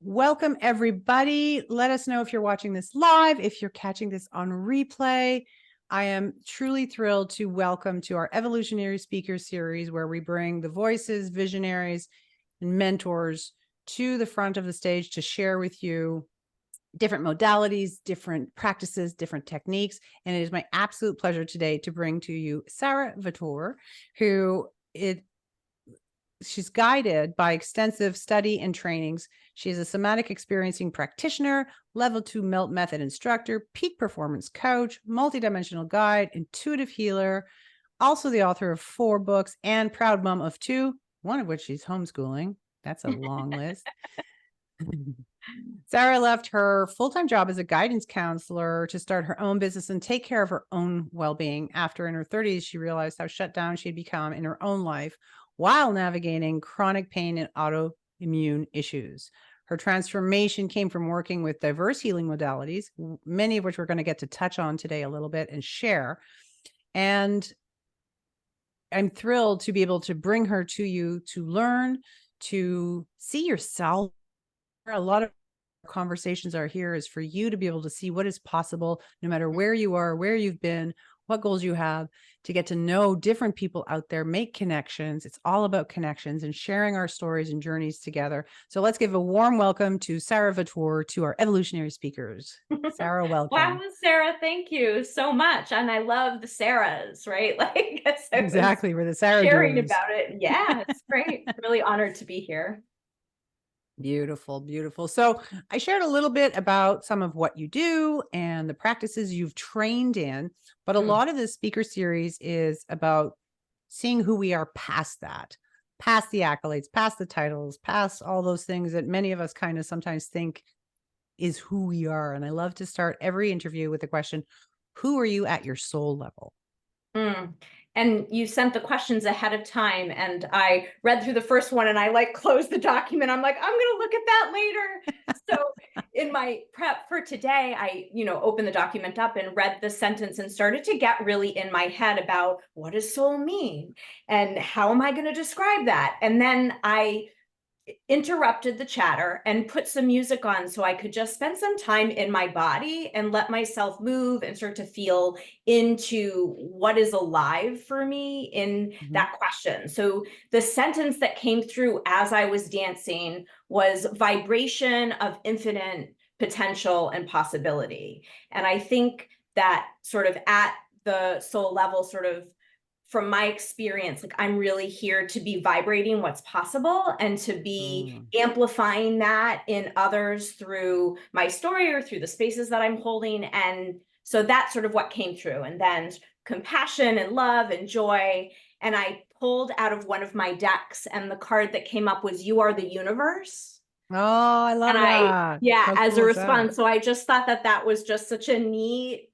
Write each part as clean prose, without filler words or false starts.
Welcome, everybody. Let us know if you're watching this live, if you're catching this on replay. I am truly thrilled to welcome to our Evolutionary Speaker Series, where we bring the voices, visionaries, and mentors to the front of the stage to share with you different modalities, different practices, different techniques. And it is my absolute pleasure today to bring to you Sara Vatore, who she's guided by extensive study and trainings. She is a somatic experiencing practitioner, level 2 MELT method instructor, peak performance coach, multidimensional guide, intuitive healer, also the author of 4 books and proud mom of 2, one of which she's homeschooling. That's a long list. Sara left her full-time job as a guidance counselor to start her own business and take care of her own well-being. After in her 30s, she realized how shut down she'd become in her own life while navigating chronic pain and autoimmune issues. Her transformation came from working with diverse healing modalities, many of which we're going to get to touch on today a little bit and share. And I'm thrilled to be able to bring her to you to learn, to see yourself. A lot of conversations are here is for you to be able to see what is possible, no matter where you are, where you've been, what goals you have, to get to know different people out there, make connections. It's all about connections and sharing our stories and journeys together. So let's give a warm welcome to Sara Vatore, to our evolutionary speakers. Sara, welcome. Wow, Sarah, thank you so much. And I love the Saras, right? Like, exactly, we're the Sara sharing doers. about it. Yeah, it's great. Really honored to be here. Beautiful, beautiful. So I shared a little bit about some of what you do and the practices you've trained in, but a lot of this speaker series is about seeing who we are past that, past the accolades, past the titles, past all those things that many of us kind of sometimes think is who we are. And I love to start every interview with the question, who are you at your soul level? And you sent the questions ahead of time, and I read through the first one and I like closed the document. I'm like, I'm going to look at that later. So in my prep for today, I, opened the document up and read the sentence and started to get really in my head about what does soul mean and how am I going to describe that? And then I interrupted the chatter and put some music on so I could just spend some time in my body and let myself move and start to feel into what is alive for me in that question. So the sentence that came through as I was dancing was vibration of infinite potential and possibility. And I think that sort of at the soul level, sort of from my experience, like I'm really here to be vibrating what's possible and to be amplifying that in others through my story or through the spaces that I'm holding. And so that's sort of what came through. And then compassion and love and joy. And I pulled out of one of my decks, and the card that came up was "You Are the Universe." Oh, I love that. Yeah, How as cool a is that? response. So I just thought that that was just such a neat,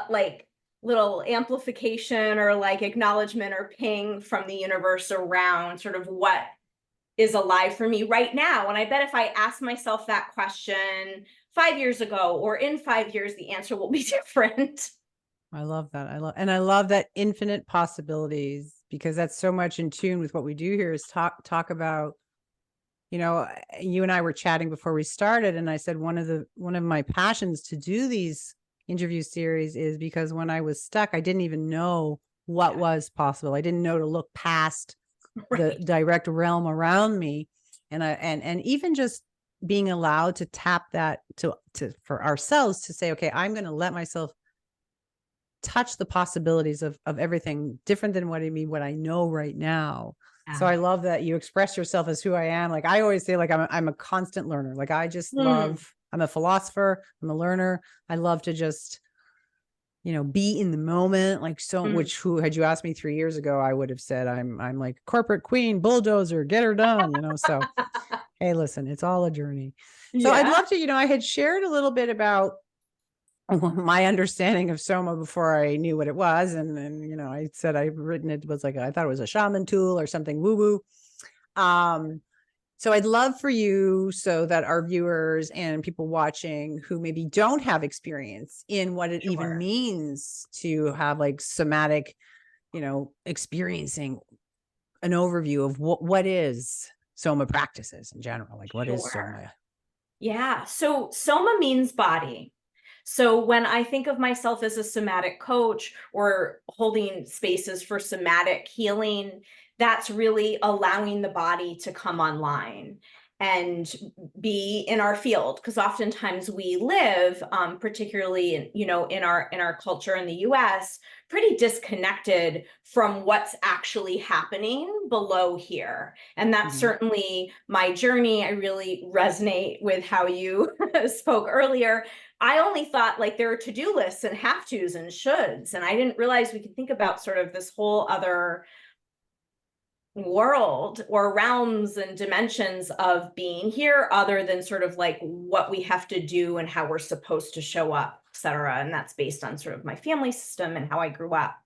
like, little amplification or like acknowledgement or ping from the universe around sort of what is alive for me right now. And I bet if I ask myself that question 5 years ago or in 5 years, the answer will be different. I love that. I love that infinite possibilities, because that's so much in tune with what we do here is talk about, you and I were chatting before we started, and I said one of my passions to do these interview series is because when I was stuck, I didn't even know what was possible. I didn't know to look past the direct realm around me. And even just being allowed to tap that to for ourselves to say, okay, I'm going to let myself touch the possibilities of everything different than what I know right now. So I love that you express yourself as who I am. Like I always say, like I'm a constant learner. Like I just love, I'm a philosopher, I'm a learner. I love to just, be in the moment. Like which who had you asked me 3 years ago, I would have said I'm like corporate queen, bulldozer, get her done, so hey, listen, it's all a journey. So I'd love to, I had shared a little bit about my understanding of Soma before I knew what it was. And I said I've written it was like, I thought it was a shaman tool or something woo-woo. So I'd love for you, so that our viewers and people watching who maybe don't have experience in what it even means to have like somatic, experiencing, an overview of what is Soma practices in general. Like what is Soma? Yeah. So soma means body. So when I think of myself as a somatic coach or holding spaces for somatic healing, that's really allowing the body to come online and be in our field, because oftentimes we live, particularly in our culture in the US, pretty disconnected from what's actually happening below here. And that's Mhm. certainly my journey. I really resonate with how you spoke earlier. I only thought like there are to-do lists and have tos and shoulds, and I didn't realize we could think about sort of this whole other world or realms and dimensions of being here, other than sort of like what we have to do and how we're supposed to show up, et cetera. And that's based on sort of my family system and how I grew up.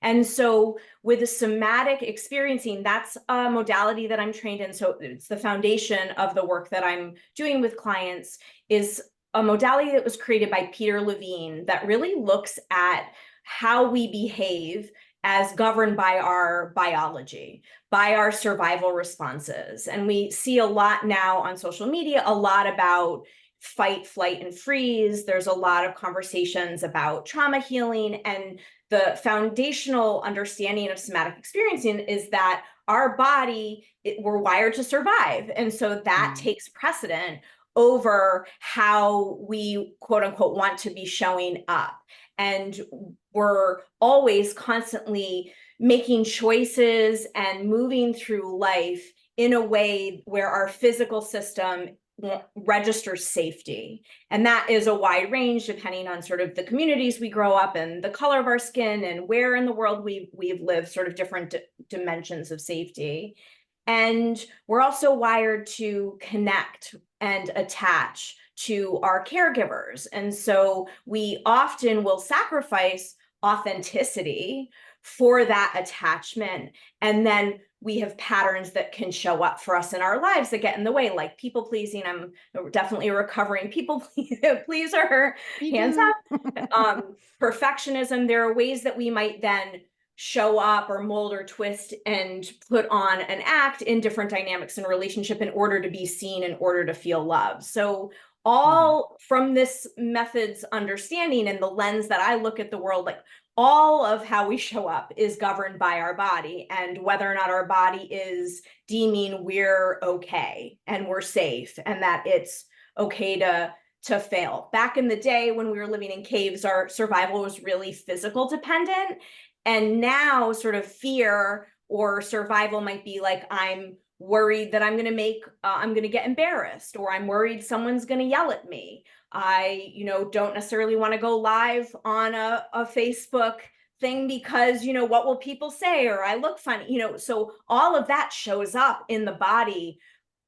And so with the somatic experiencing, that's a modality that I'm trained in. So it's the foundation of the work that I'm doing with clients, is a modality that was created by Peter Levine that really looks at how we behave as governed by our biology, by our survival responses. And we see a lot now on social media, a lot about fight, flight, and freeze. There's a lot of conversations about trauma healing, and the foundational understanding of somatic experiencing is that our body, we're wired to survive. And so that Mm. takes precedent over how we, quote unquote, want to be showing up. And we're always constantly making choices and moving through life in a way where our physical system registers safety. And that is a wide range depending on sort of the communities we grow up in, the color of our skin, and where in the world we've lived, sort of different dimensions of safety. And we're also wired to connect and attach to our caregivers. And so we often will sacrifice authenticity for that attachment. And then we have patterns that can show up for us in our lives that get in the way, like people pleasing. I'm definitely a recovering people pleaser, Me hands too. up. Perfectionism. There are ways that we might then show up or mold or twist and put on an act in different dynamics in a relationship in order to be seen, in order to feel love. So Mhm. all from this method's understanding and the lens that I look at the world, like all of how we show up is governed by our body, and whether or not our body is deeming we're okay and we're safe and that it's okay to fail. Back in the day when we were living in caves, our survival was really physical dependent. And now sort of fear or survival might be like, I'm worried that I'm going to get embarrassed, or I'm worried someone's going to yell at me. I, don't necessarily want to go live on a Facebook thing because, what will people say? Or I look funny, so all of that shows up in the body.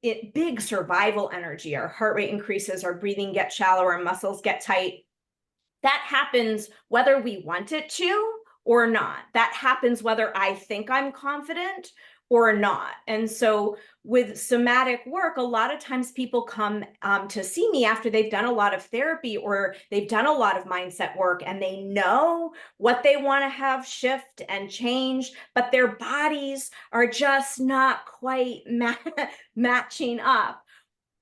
Big survival energy. Our heart rate increases, our breathing gets shallower, our muscles get tight. That happens whether we want it to or not. That happens whether I think I'm confident or not. And so with somatic work, a lot of times people come to see me after they've done a lot of therapy or they've done a lot of mindset work, and they know what they want to have shift and change, but their bodies are just not quite matching up.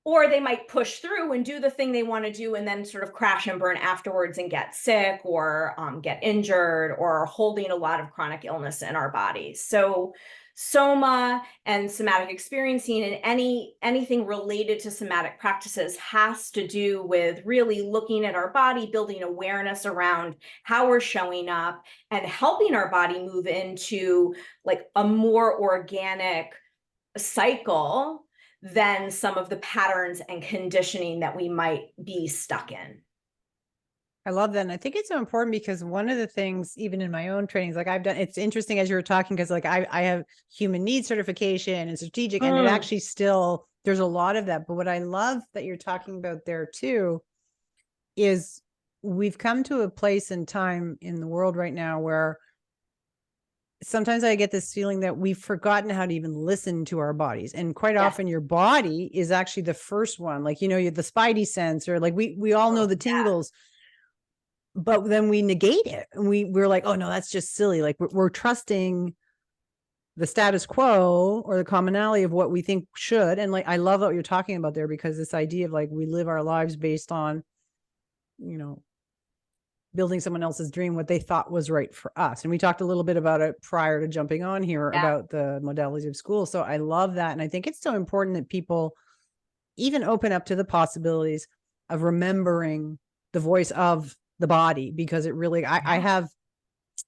Or they might push through and do the thing they want to do and then sort of crash and burn afterwards and get sick or get injured or holding a lot of chronic illness in our bodies. So soma and somatic experiencing and anything related to somatic practices has to do with really looking at our body, building awareness around how we're showing up, and helping our body move into like a more organic cycle than some of the patterns and conditioning that we might be stuck in. I love that. And I think it's so important because one of the things, even in my own trainings, like I've done, it's interesting as you were talking, because like I have human needs certification and strategic, and it actually still, there's a lot of that. But what I love that you're talking about there too, is we've come to a place in time in the world right now where sometimes I get this feeling that we've forgotten how to even listen to our bodies. And quite often your body is actually the first one, like, you're the spidey sense, or like we all know the tingles, but then we negate it and we're like, oh no, that's just silly. Like we're trusting the status quo or the commonality of what we think should. And like, I love what you're talking about there, because this idea of like, we live our lives based on, you know, building someone else's dream, what they thought was right for us. And we talked a little bit about it prior to jumping on here about the modalities of school. So I love that. And I think it's so important that people even open up to the possibilities of remembering the voice of the body, because it really, I have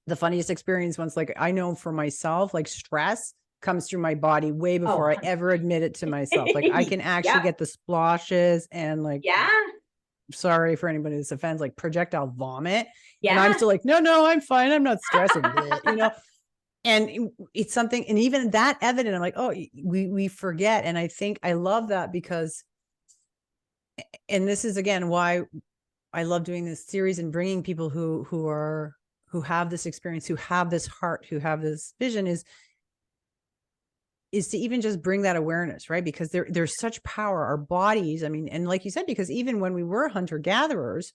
the funniest experience once. Like, I know for myself, like, stress comes through my body way before I ever admit it to myself. Like, I can actually get the splashes and like, sorry for anybody this offends, like projectile vomit. And I'm still like, no, I'm fine. I'm not stressing, you know? And it's something, and even that evident, I'm like, oh, we forget. And I think I love that, because, and this is again why I love doing this series and bringing people who have this experience, who have this heart, who have this vision, is to even just bring that awareness, right? Because there's such power, our bodies. I mean, and like you said, because even when we were hunter gatherers,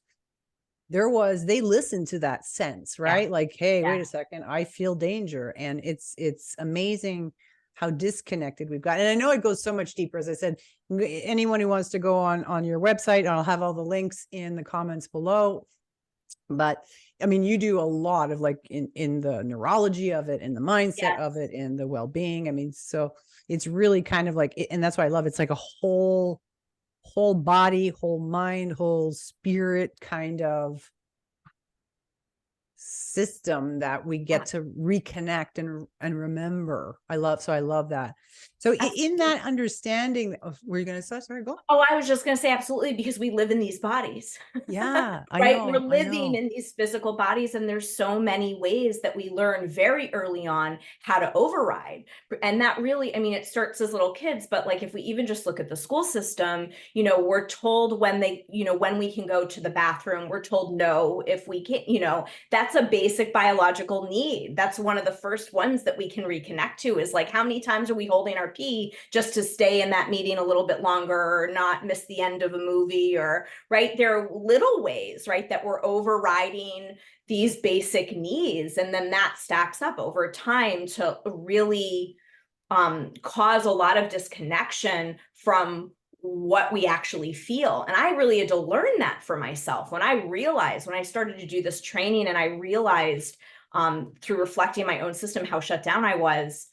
they listened to that sense, right? Like, hey, wait a second, I feel danger. And it's amazing how disconnected we've got. And I know it goes so much deeper. As I said, anyone who wants to go on your website, I'll have all the links in the comments below. But I mean, you do a lot of like in the neurology of it, and the mindset of it, and the well-being. I mean, so it's really kind of like, and that's why I love it. It's like a whole body, whole mind, whole spirit kind of system that we get to reconnect and remember. I love that. So in that understanding, were you going to say, sorry, go. Oh, I was just going to say absolutely, because we live in these bodies. Yeah, I right. know, We're living in these physical bodies, and there's so many ways that we learn very early on how to override. And that really, I mean, it starts as little kids, but like, if we even just look at the school system, you know, we're told when we can go to the bathroom, we're told no if we can't, you know, that's a basic biological need. That's one of the first ones that we can reconnect to, is like, how many times are we holding our pee just to stay in that meeting a little bit longer, or not miss the end of a movie, or right. There are little ways, right, that we're overriding these basic needs. And then that stacks up over time to really cause a lot of disconnection from what we actually feel. And I really had to learn that for myself when I started to do this training, and I realized through reflecting my own system how shut down I was,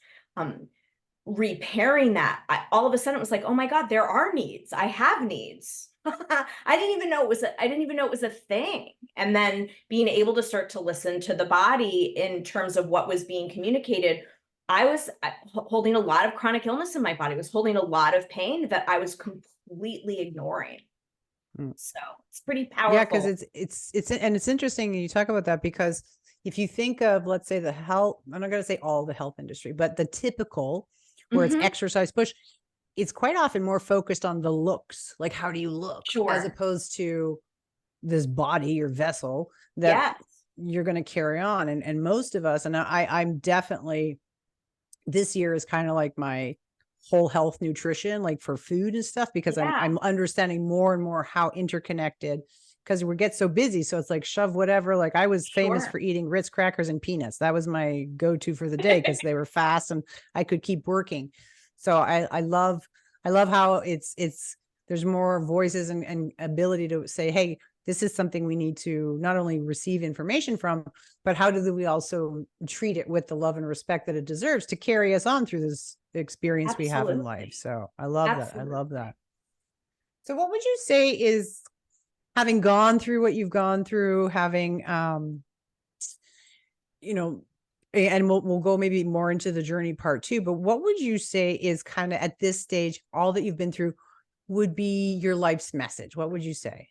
repairing that. All of a sudden it was like, oh my God, there are needs. I have needs. I didn't even know it was a thing. And then being able to start to listen to the body in terms of what was being communicated. I was holding a lot of chronic illness in my body. I was holding a lot of pain that I was completely ignoring. So it's pretty powerful. Yeah, because it's interesting you talk about that, because if you think of, let's say, the health, I'm not going to say all the health industry, but the typical where it's exercise push, it's quite often more focused on the looks, like how do you look, as opposed to this body or vessel that you're going to carry on. And most of us, and I'm definitely, this year is kind of like my whole health nutrition, like for food and stuff, because I'm understanding more and more how interconnected, because we get so busy. So it's like shove whatever. Like I was famous for eating Ritz crackers and peanuts. That was my go-to for the day, because they were fast and I could keep working. So I love how there's more voices and ability to say, hey, this is something we need to not only receive information from, but how do we also treat it with the love and respect that it deserves to carry us on through this experience we have in life. So I love that. I love that. So what would you say is, having gone through what you've gone through, having, you know, and we'll go maybe more into the journey part 2, but what would you say is kind of at this stage, all that you've been through would be your life's message? What would you say?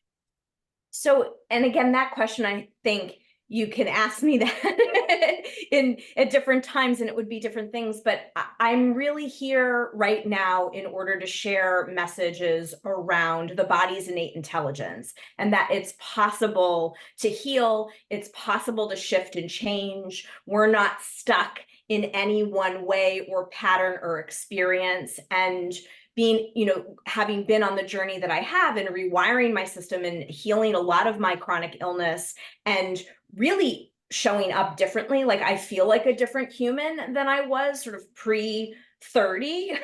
So, and again, that question, I think you can ask me that at different times, and it would be different things, but I'm really here right now in order to share messages around the body's innate intelligence, and that it's possible to heal, it's possible to shift and change. We're not stuck in any one way or pattern or experience. And being, you know, having been on the journey that I have and rewiring my system and healing a lot of my chronic illness, and really showing up differently. Like I feel like a different human than I was sort of pre-30.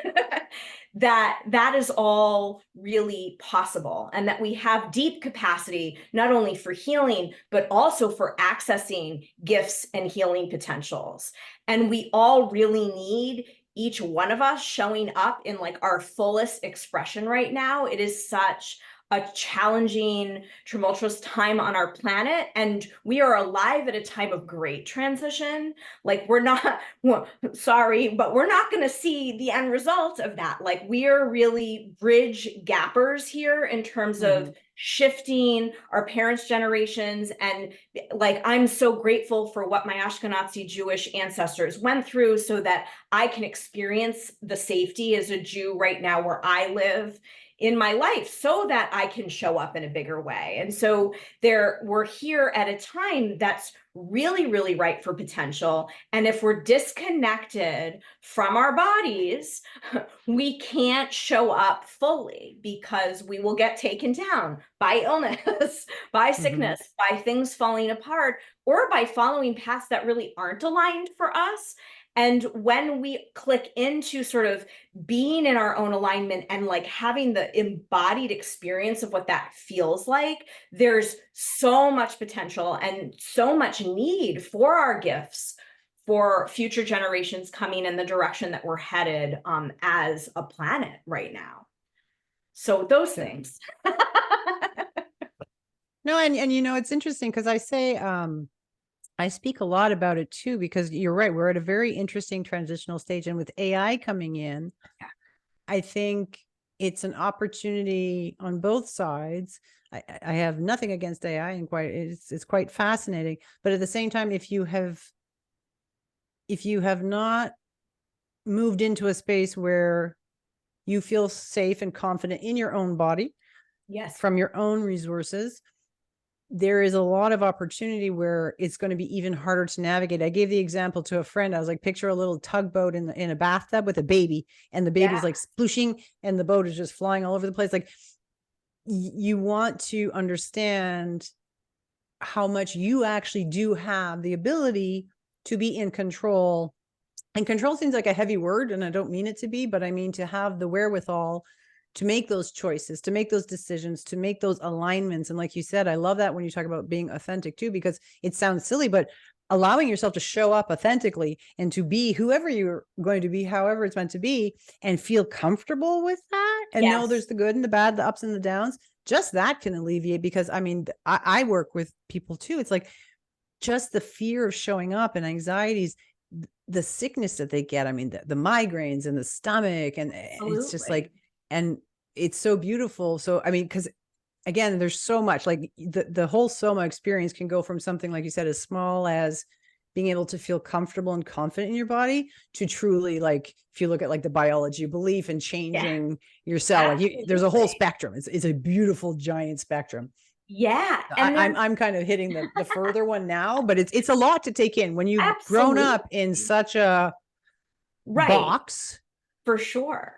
that is all really possible, and that we have deep capacity, not only for healing, but also for accessing gifts and healing potentials. And we all really need each one of us showing up in like our fullest expression right now. It is such a challenging, tumultuous time on our planet, and we are alive at a time of great transition. Like we're not, well, sorry, but we're not going to see the end result of that. Like we are really bridge gappers here in terms of shifting our parents' generations. And like, I'm so grateful for what my Ashkenazi Jewish ancestors went through so that I can experience the safety as a Jew right now where I live in my life, so that I can show up in a bigger way. And so we're here at a time that's really, really ripe for potential. And if we're disconnected from our bodies, we can't show up fully, because we will get taken down by illness, by sickness, by things falling apart, or by following paths that really aren't aligned for us. And when we click into sort of being in our own alignment and like having the embodied experience of what that feels like, there's so much potential and so much need for our gifts for future generations coming in the direction that we're headed as a planet right now. So those things. No, and you know, it's interesting because I say, I speak a lot about it too, because you're right. We're at a very interesting transitional stage. And with AI coming in, I think it's an opportunity on both sides. I have nothing against AI, and it's quite fascinating. But at the same time, if you have not moved into a space where you feel safe and confident in your own body, yes, from your own resources, there is a lot of opportunity where it's going to be even harder to navigate. I gave the example to a friend. I was like, picture a little tugboat in a bathtub with a baby, and the baby's like splooshing and the boat is just flying all over the place. Like, you want to understand how much you actually do have the ability to be in control. And control seems like a heavy word, and I don't mean it to be, but I mean to have the wherewithal to make those choices, to make those decisions, to make those alignments. And like you said, I love that when you talk about being authentic too, because it sounds silly, but allowing yourself to show up authentically and to be whoever you're going to be, however it's meant to be, and feel comfortable with that, and know there's the good and the bad, the ups and the downs, just that can alleviate. Because I mean, I work with people too. It's like just the fear of showing up and anxieties, the sickness that they get. I mean, the migraines and the stomach, and it's just like, and it's so beautiful. So, I mean, because again, there's so much, like the whole Soma experience can go from something, like you said, as small as being able to feel comfortable and confident in your body, to truly, like, if you look at like the biology of belief and changing your cell, like there's a whole spectrum. It's a beautiful giant spectrum. Yeah. And I'm kind of hitting the further one now, but it's a lot to take in when you've grown up in such a box. For sure.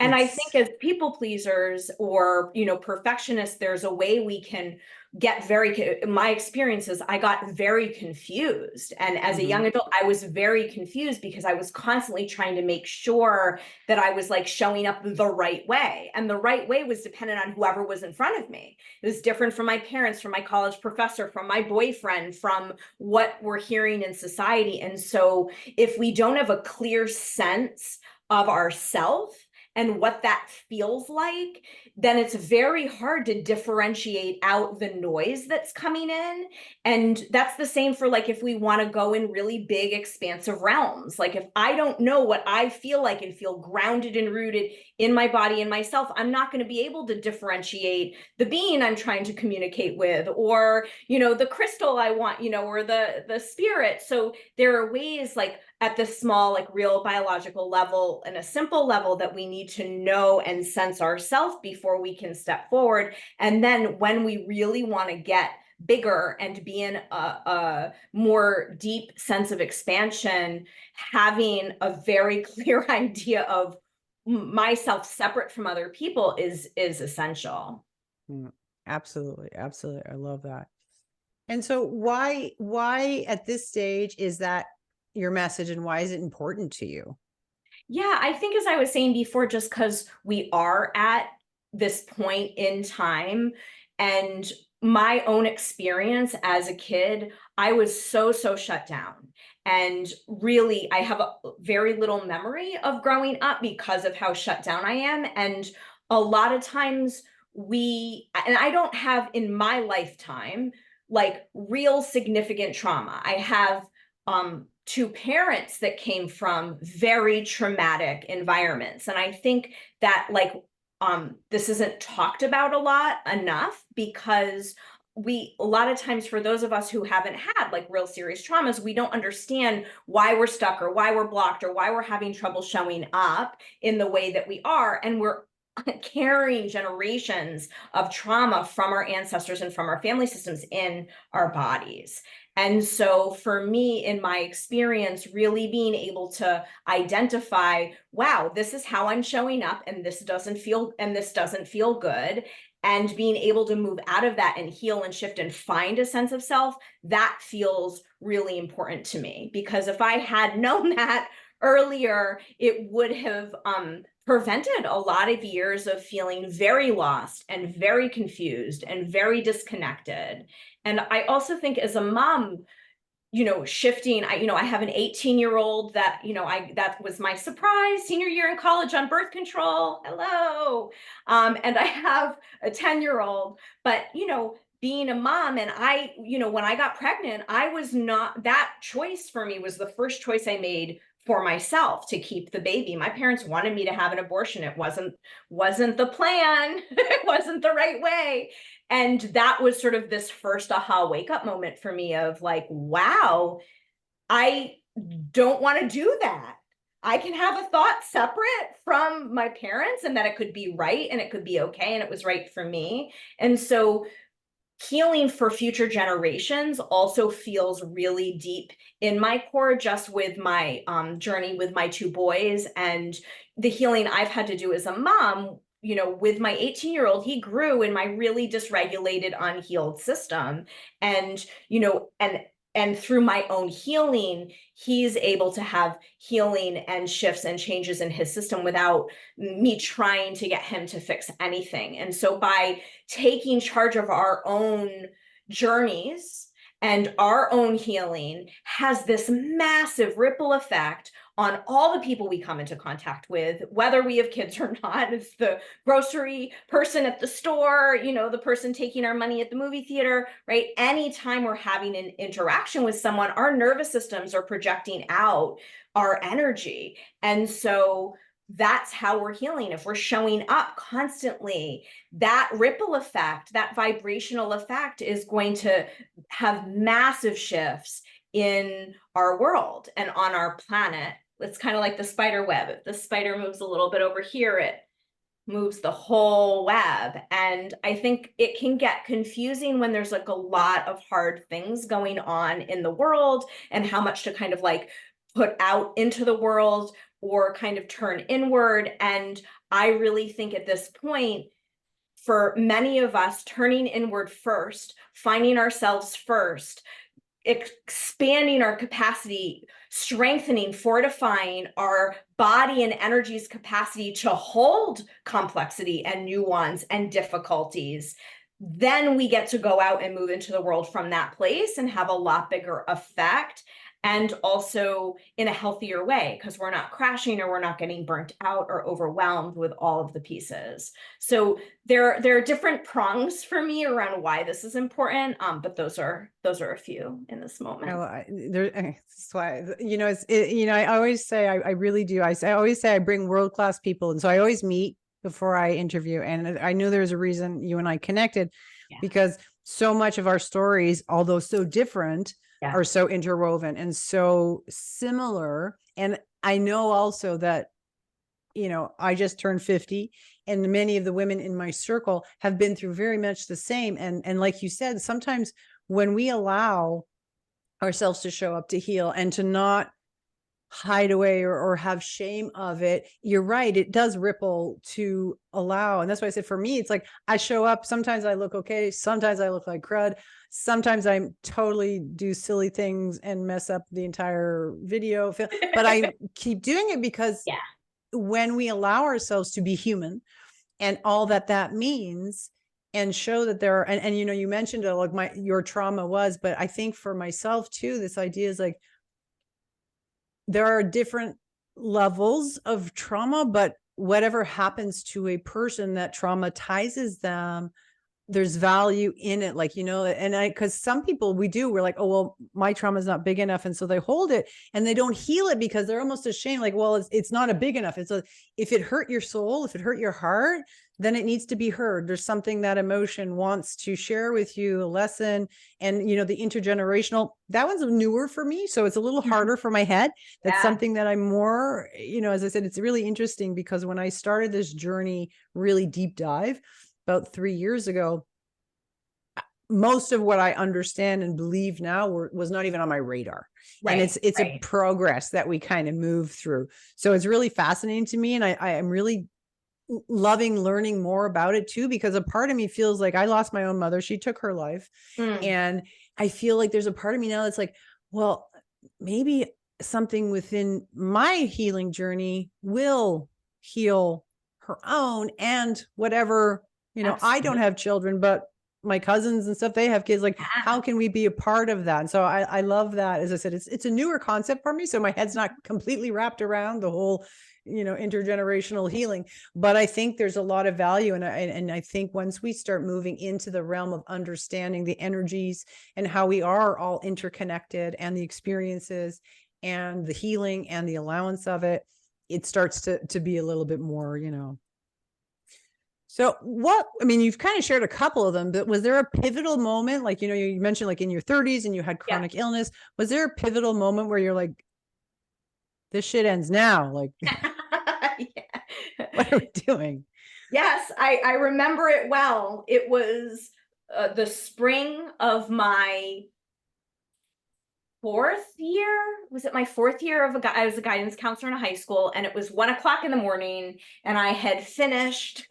And I think as people pleasers or, you know, perfectionists, there's a way we can get my experience is I got very confused. And as a young adult, I was very confused because I was constantly trying to make sure that I was like showing up the right way. And the right way was dependent on whoever was in front of me. It was different from my parents, from my college professor, from my boyfriend, from what we're hearing in society. And so if we don't have a clear sense of ourself and what that feels like, then it's very hard to differentiate out the noise that's coming in. And that's the same for like, if we want to go in really big, expansive realms. Like if I don't know what I feel like and feel grounded and rooted in my body and myself, I'm not going to be able to differentiate the being I'm trying to communicate with, or, you know, the crystal I want, you know, or the spirit. So there are ways, like at the small, like real biological level and a simple level, that we need to know and sense ourselves before we can step forward. And then when we really want to get bigger and be in a more deep sense of expansion, having a very clear idea of myself separate from other people is essential. Absolutely. Absolutely. I love that. And so why at this stage is that your message, and why is it important to you? Yeah, I think as I was saying before, just because we are at this point in time and my own experience as a kid, I was so shut down. And really, I have a very little memory of growing up because of how shut down I am. And a lot of times and I don't have in my lifetime like real significant trauma. I have two parents that came from very traumatic environments. And I think that like this isn't talked about a lot enough because a lot of times for those of us who haven't had like real serious traumas, we don't understand why we're stuck or why we're blocked or why we're having trouble showing up in the way that we are. And we're carrying generations of trauma from our ancestors and from our family systems in our bodies. And so for me, in my experience, really being able to identify, wow, this is how I'm showing up and this doesn't feel good. And being able to move out of that and heal and shift and find a sense of self, that feels really important to me. Because if I had known that earlier, it would have prevented a lot of years of feeling very lost and very confused and very disconnected. And I also think as a mom, shifting, I have an 18-year-old that, that was my surprise senior year in college on birth control. Hello. And I have a 10-year-old, but, being a mom and when I got pregnant, I was not, that choice for me was the first choice I made for myself to keep the baby. My parents wanted me to have an abortion. It wasn't the plan. It wasn't the right way. And that was sort of this first aha wake up moment for me of like, wow, I don't want to do that. I can have a thought separate from my parents and that it could be right and it could be okay and it was right for me. And so healing for future generations also feels really deep in my core, just with my journey with my two boys and the healing I've had to do as a mom. With my 18-year-old, he grew in my really dysregulated, unhealed system. And, and through my own healing, he's able to have healing and shifts and changes in his system without me trying to get him to fix anything. And so by taking charge of our own journeys and our own healing has this massive ripple effect on all the people we come into contact with, whether we have kids or not. It's the grocery person at the store, the person taking our money at the movie theater, right? Anytime we're having an interaction with someone, our nervous systems are projecting out our energy. And so that's how we're healing. If we're showing up constantly, that ripple effect, that vibrational effect is going to have massive shifts in our world and on our planet. It's kind of like the spider web. If the spider moves a little bit over here, it moves the whole web. And I think it can get confusing when there's like a lot of hard things going on in the world and how much to kind of like put out into the world or kind of turn inward. And I really think at this point, for many of us, turning inward first, finding ourselves first, expanding our capacity, strengthening, fortifying our body and energy's capacity to hold complexity and nuance and difficulties, then we get to go out and move into the world from that place and have a lot bigger effect. And also in a healthier way, because we're not crashing or we're not getting burnt out or overwhelmed with all of the pieces. So there are different prongs for me around why this is important, but those are a few in this moment. That's why, I always say, I really do. I always say I bring world-class people. And so I always meet before I interview. And I knew there's a reason you and I connected, because so much of our stories, although so different, are so interwoven and so similar. And I know also that, I just turned 50 and many of the women in my circle have been through very much the same. And like you said, sometimes when we allow ourselves to show up, to heal, and to not hide away or have shame of it. You're right. It does ripple to allow. And that's why I said, for me, it's like, I show up, sometimes I look okay. Sometimes I look like crud. Sometimes I totally do silly things and mess up the entire video, but I keep doing it because Yeah. when we allow ourselves to be human and all that that means, and show that there are, and you know, you mentioned it, like your trauma was, but I think for myself too, this idea is like, there are different levels of trauma, but whatever happens to a person that traumatizes them, there's value in it. Like, you know, and because some people we're like, oh, well, my trauma is not big enough. And so they hold it and they don't heal it because they're almost ashamed. Like, well, it's not a big enough. If it hurt your soul, if it hurt your heart, then it needs to be heard. There's something that emotion wants to share with you, a lesson. And, you know, the intergenerational, that one's newer for me. So it's a little harder for my head. That's something that I'm more, you know, as I said, it's really interesting because when I started this journey, really deep dive about 3 years ago, most of what I understand and believe now was not even on my radar. Right, and it's a progress that we kind of move through. So it's really fascinating to me. And I am really loving learning more about it too, because a part of me feels like I lost my own mother. She took her life. And I feel like there's a part of me now that's like, well, maybe something within my healing journey will heal her own and whatever, you know, I don't have children, but my cousins and stuff, they have kids. Like, how can we be a part of that? And so I love that. As I said, it's a newer concept for me. So my head's not completely wrapped around the whole, you know, intergenerational healing, but I think there's a lot of value. And I think once we start moving into the realm of understanding the energies and how we are all interconnected and the experiences and the healing and the allowance of it, it starts to be a little bit more, you know. So I mean, you've kind of shared a couple of them, but was there a pivotal moment? Like, you know, you mentioned like in your 30s and you had chronic illness. Was there a pivotal moment where you're like, this shit ends now? Like, what are we doing? Yes, I remember it well. It was the spring of my fourth year. Was it my fourth year I was a guidance counselor in a high school, and it was 1:00 in the morning, and I had finished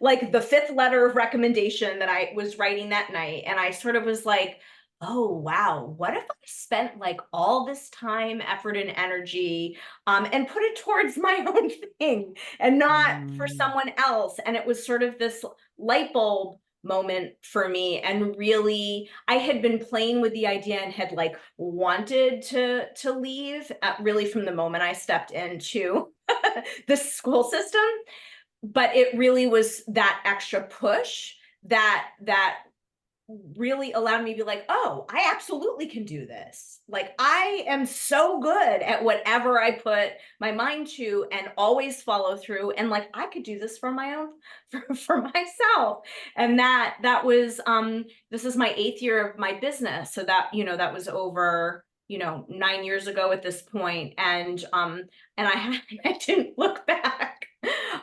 like the 5th letter of recommendation that I was writing that night. And I sort of was like, oh, wow, what if I spent like all this time, effort, and energy and put it towards my own thing and not for someone else? And it was sort of this light bulb moment for me. And really, I had been playing with the idea and had like wanted to leave really from the moment I stepped into the school system. But it really was that extra push that really allowed me to be like, oh, I absolutely can do this. Like, I am so good at whatever I put my mind to and always follow through. And like, I could do this for my own, for myself. And that was, this is my 8th year of my business. So that, you know, that was over, you know, 9 years ago at this point. And I didn't look back.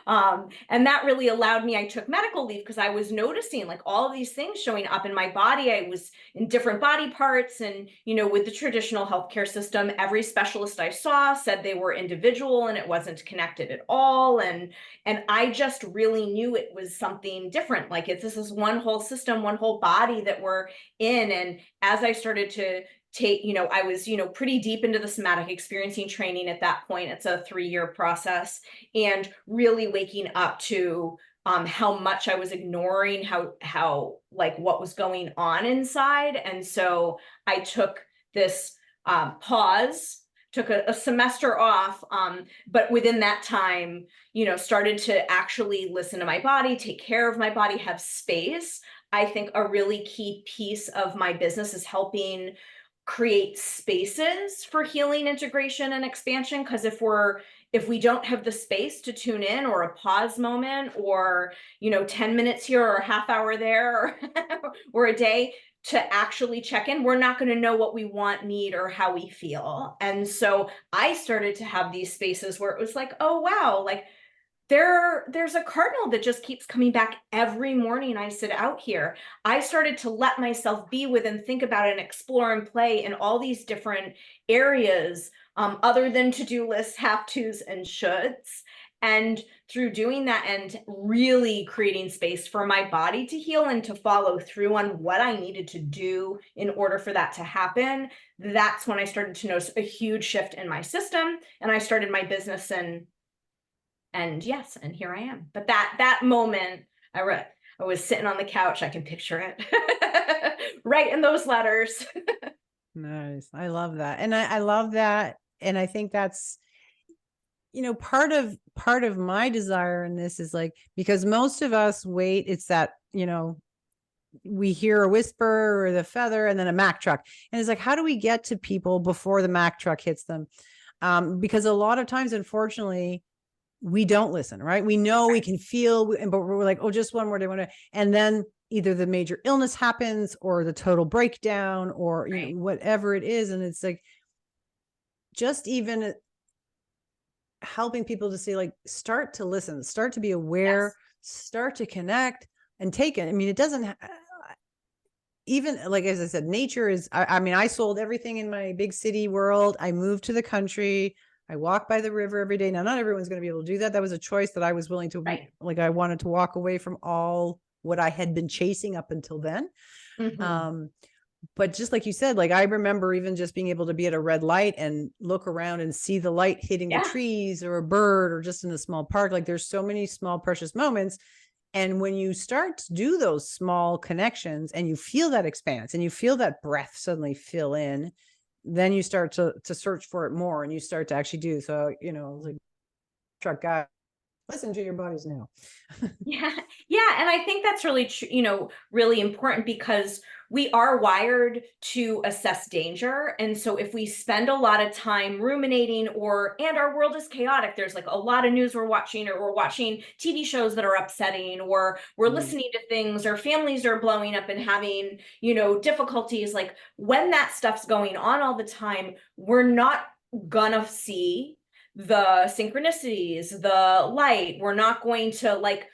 And that really allowed me, I took medical leave because I was noticing like all of these things showing up in my body. I was in different body parts, and, you know, with the traditional healthcare system, every specialist I saw said they were individual and it wasn't connected at all. And I just really knew it was something different. Like, this is one whole system, one whole body that we're in. And as I started to take, you know, I was, you know, pretty deep into the somatic experiencing training at that point. It's a 3-year process, and really waking up to how much I was ignoring how like what was going on inside. And so I took this pause, took a semester off, but within that time, you know, started to actually listen to my body, take care of my body, have space. I think a really key piece of my business is helping create spaces for healing, integration, and expansion. Because if we don't have the space to tune in, or a pause moment, or, you know, 10 minutes here or a half hour there, or a day to actually check in, we're not going to know what we want, need, or how we feel. And so I started to have these spaces where it was like, oh, wow, like There's a cardinal that just keeps coming back every morning I sit out here. I started to let myself be with and think about and explore and play in all these different areas, other than to-do lists, have tos, and shoulds. And through doing that and really creating space for my body to heal and to follow through on what I needed to do in order for that to happen, that's when I started to notice a huge shift in my system. And I started my business, and yes, and here I am. But that moment, I was sitting on the couch. I can picture it, writing those letters. Nice. I love that. And I love that. And I think that's, part of my desire in this is like, because most of us wait, it's that, we hear a whisper or the feather and then a Mack truck. And it's like, how do we get to people before the Mack truck hits them? Because a lot of times, unfortunately, we don't listen, right? We know we can feel, but we're like, oh, just one more day. And then either the major illness happens or the total breakdown or whatever it is. And it's like, just even helping people to see, like, start to listen, start to be aware, start to connect and take it. I mean, it doesn't even, like, as I said, nature is, I sold everything in my big city world. I moved to the country. I walk by the river every day. Now, not everyone's going to be able to do that. That was a choice that I was willing to, like, I wanted to walk away from all what I had been chasing up until then. But just like you said, like, I remember even just being able to be at a red light and look around and see the light hitting the trees or a bird or just in a small park. Like, there's so many small precious moments. And when you start to do those small connections and you feel that expanse and you feel that breath suddenly fill in, then you start to search for it more and you start to actually do. So, like, truck guy, listen to your bodies now. Yeah. And I think that's really, really important because we are wired to assess danger. And so if we spend a lot of time ruminating and our world is chaotic, there's like a lot of news we're watching, or we're watching TV shows that are upsetting, or we're listening to things, or families are blowing up and having, difficulties. Like, when that stuff's going on all the time, we're not gonna see the synchronicities, the light. We're not going to, like,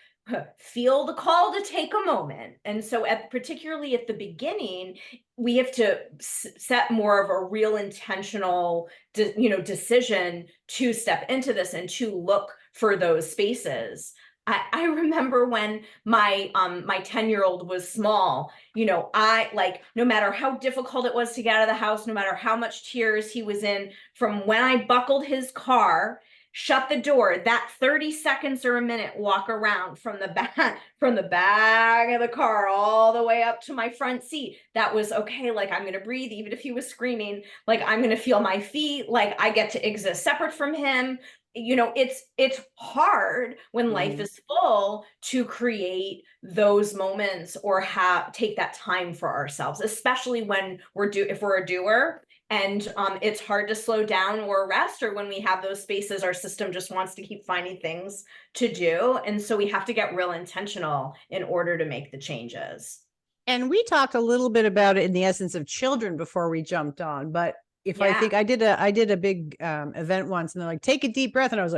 feel the call to take a moment. And so particularly at the beginning, we have to set more of a real intentional, decision to step into this and to look for those spaces. I remember when my 10-year-old was small, I, like, no matter how difficult it was to get out of the house, no matter how much tears he was in, from when I buckled his car, shut the door, that 30 seconds or a minute walk around from the back of the car all the way up to my front seat, that was okay. Like, I'm going to breathe, even if he was screaming, like, I'm going to feel my feet, like, I get to exist separate from him. It's hard when life is full to create those moments or take that time for ourselves, especially when if we're a doer. And it's hard to slow down or rest, or when we have those spaces, our system just wants to keep finding things to do. And so we have to get real intentional in order to make the changes. And we talked a little bit about it in the essence of children before we jumped on. But I think I did a big event once, and they're like, take a deep breath. And I was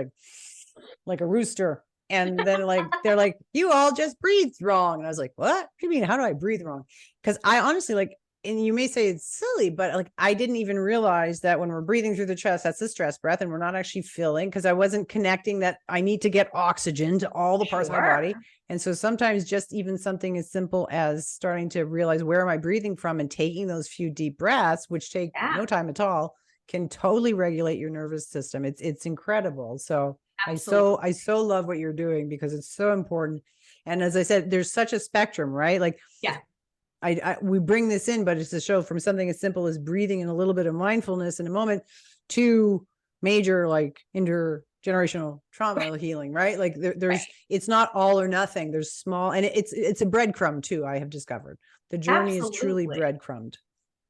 like a rooster. And then, like, they're like, you all just breathed wrong. And I was like, what do you mean? How do I breathe wrong? Because I honestly, like, and you may say it's silly, but, like, I didn't even realize that when we're breathing through the chest, that's the stress breath, and we're not actually filling, because I wasn't connecting that I need to get oxygen to all the parts of my body. And so sometimes just even something as simple as starting to realize, where am I breathing from, and taking those few deep breaths, which take no time at all, can totally regulate your nervous system. It's incredible. So absolutely. I so love what you're doing, because it's so important. And as I said, there's such a spectrum, right? Like, we bring this in, but it's a show from something as simple as breathing and a little bit of mindfulness in a moment to major, like, intergenerational trauma healing, right? Like, there's it's not all or nothing. There's small, and it's a breadcrumb too. I have discovered the journey is truly breadcrumbed.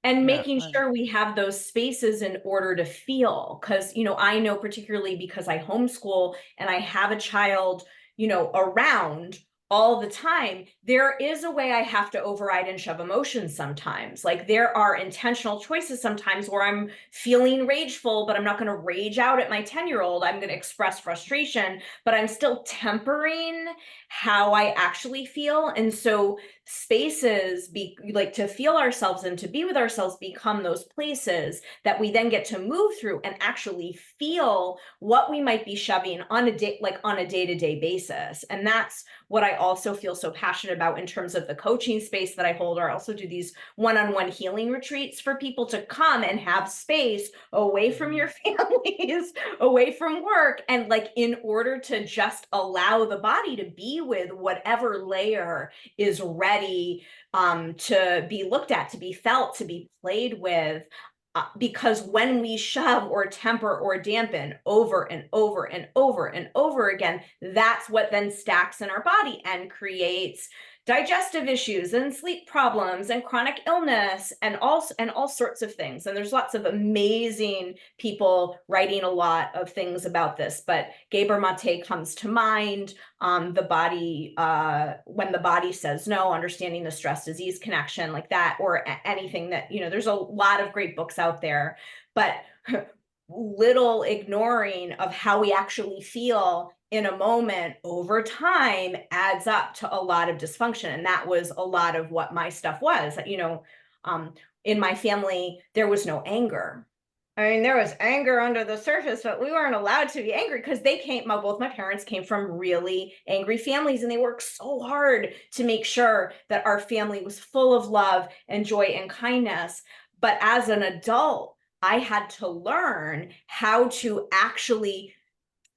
And making sure we have those spaces in order to feel, because, I know, particularly because I homeschool and I have a child, around all the time, there is a way I have to override and shove emotions sometimes. Like there are intentional choices sometimes where I'm feeling rageful, but I'm not going to rage out at my 10-year-old. I'm going to express frustration, but I'm still tempering how I actually feel. And so spaces like to feel ourselves and to be with ourselves become those places that we then get to move through and actually feel what we might be shoving on a day, like on a day-to-day basis. And that's what I also feel so passionate about in terms of the coaching space that I hold. Or I also do these one-on-one healing retreats for people to come and have space away from your families, away from work, and like in order to just allow the body to be with whatever layer is ready to be looked at, to be felt, to be played with. Because when we shove or temper or dampen over and over and over and over again, that's what then stacks in our body and creates digestive issues and sleep problems and chronic illness and all sorts of things. And there's lots of amazing people writing a lot of things about this, but Gabor Mate comes to mind. The body, when the body says no, understanding the stress disease connection, like that, or anything that, there's a lot of great books out there, but little ignoring of how we actually feel in a moment over time adds up to a lot of dysfunction. And that was a lot of what my stuff was. In my family, there was no anger. I mean, there was anger under the surface, but we weren't allowed to be angry because both my parents came from really angry families, and they worked so hard to make sure that our family was full of love and joy and kindness. But as an adult, I had to learn how to actually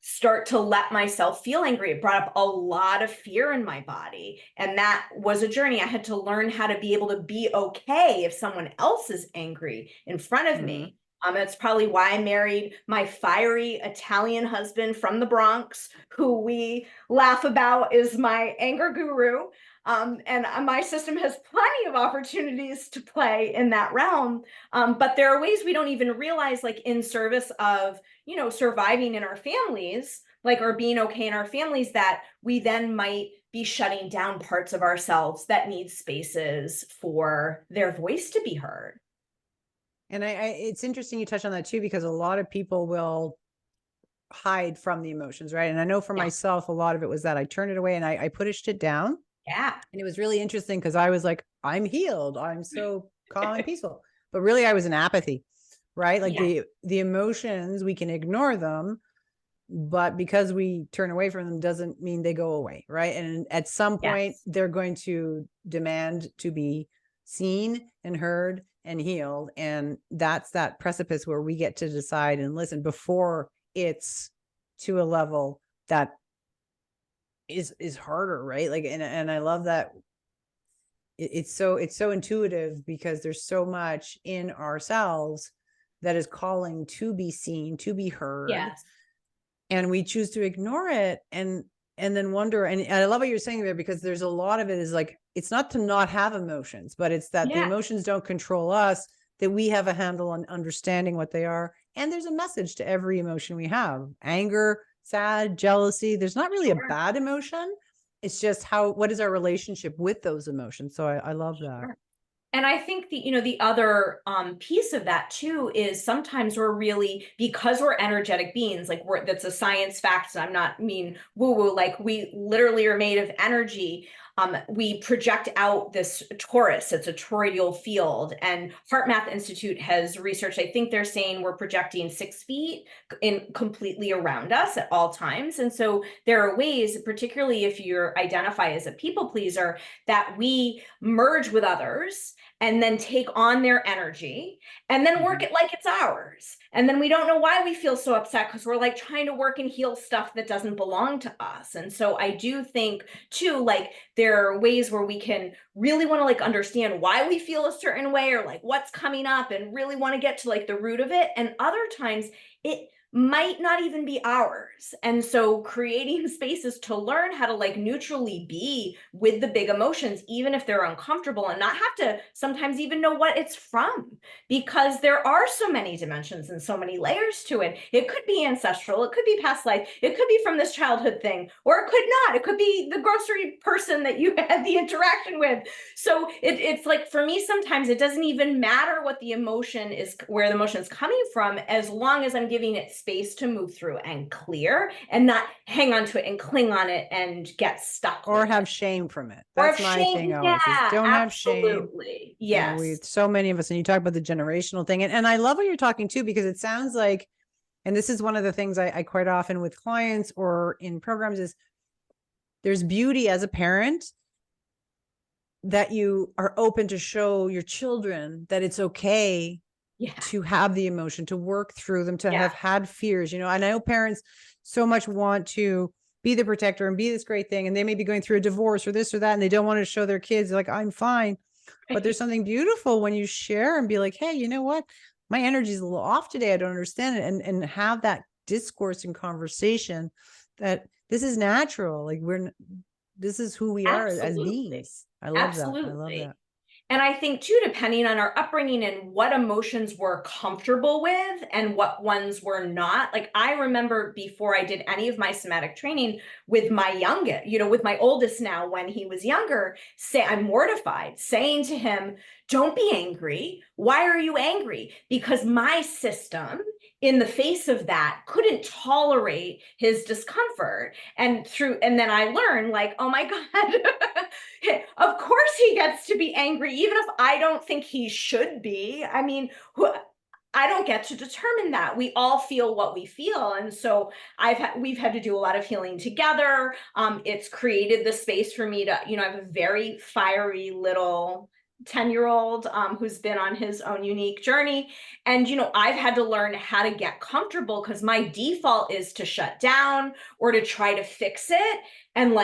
start to let myself feel angry. It brought up a lot of fear in my body. And that was a journey. I had to learn how to be able to be okay if someone else is angry in front of me. That's probably why I married my fiery Italian husband from the Bronx, who we laugh about is my anger guru. And my system has plenty of opportunities to play in that realm. But there are ways we don't even realize, like in service of, surviving in our families, like, or being okay in our families, that we then might be shutting down parts of ourselves that need spaces for their voice to be heard. And it's interesting you touch on that too, because a lot of people will hide from the emotions, right? And I know for myself, a lot of it was that I turned it away and I pushed it down. Yeah. And it was really interesting because I was like, I'm healed. I'm so calm and peaceful. But really I was in apathy, right? Like the emotions, we can ignore them, but because we turn away from them doesn't mean they go away, right? And at some point they're going to demand to be seen and heard and healed. And that's that precipice where we get to decide and listen before it's to a level that is harder, right? Like, and I love that it's so intuitive, because there's so much in ourselves that is calling to be seen, to be heard. And we choose to ignore it and then wonder. And I love what you're saying there, because there's a lot of it is like, it's not to not have emotions, but it's that the emotions don't control us, that we have a handle on understanding what they are. And there's a message to every emotion we have: anger, sad, jealousy. There's not really a bad emotion. It's just what is our relationship with those emotions? So I love that. And I think the other piece of that too is sometimes we're really, because we're energetic beings, like that's a science fact. So I'm not mean woo woo, like we literally are made of energy. We project out this torus. It's a toroidal field, and HeartMath Institute has researched. I think they're saying we're projecting 6 feet in completely around us at all times. And so there are ways, particularly if you identify as a people pleaser, that we merge with others and then take on their energy and then work it like it's ours. And then we don't know why we feel so upset, because we're like trying to work and heal stuff that doesn't belong to us. And so I do think too, like there are ways where we can really want to like understand why we feel a certain way, or like what's coming up, and really want to get to like the root of it. And other times might not even be ours. And so creating spaces to learn how to like neutrally be with the big emotions, even if they're uncomfortable, and not have to sometimes even know what it's from, because there are so many dimensions and so many layers to it. It could be ancestral, it could be past life, it could be from this childhood thing, or it could not. It could be the grocery person that you had the interaction with. So it's like, for me, sometimes it doesn't even matter what the emotion is, where the emotion is coming from, as long as I'm giving it space to move through and clear, and not hang on to it and cling on it and get stuck Or with have it. shame from it. Or That's have my shame. thing always, is Yeah, don't have shame. absolutely. You know, we, Yes. so many of us, and you talk about the generational thing, and I love what you're talking too, because it sounds like, and this is one of the things I quite often with clients or in programs, is there's beauty as a parent that you are open to show your children that it's okay Yeah. to have the emotion, to work through them, to Yeah. have had fears, you know. And I know parents so much want to be the protector and be this great thing, and they may be going through a divorce or this or that, and they don't want to show their kids like, I'm fine. But there's something beautiful when you share and be like, hey, you know what, my energy is a little off today, I don't understand it, and have that discourse and conversation that this is natural, like this is who we are as Absolutely. beings. I love that. I love Absolutely. that. And I think too, depending on our upbringing and what emotions we're comfortable with and what ones we're not. Like, I remember before I did any of my somatic training with my youngest, you know, with my oldest now, when he was younger, I'm mortified, saying to him, don't be angry. Why are you angry? Because my system, in the face of that, couldn't tolerate his discomfort. And then I learned, like, oh my God, of course he gets to be angry, even if I don't think he should be. I mean, I don't get to determine that. We all feel what we feel. And so we've had to do a lot of healing together. It's created the space for me to, you know, I have a very fiery little 10-year-old who's been on his own unique journey. And, you know, I've had to learn how to get comfortable, because my default is to shut down or to try to fix it, and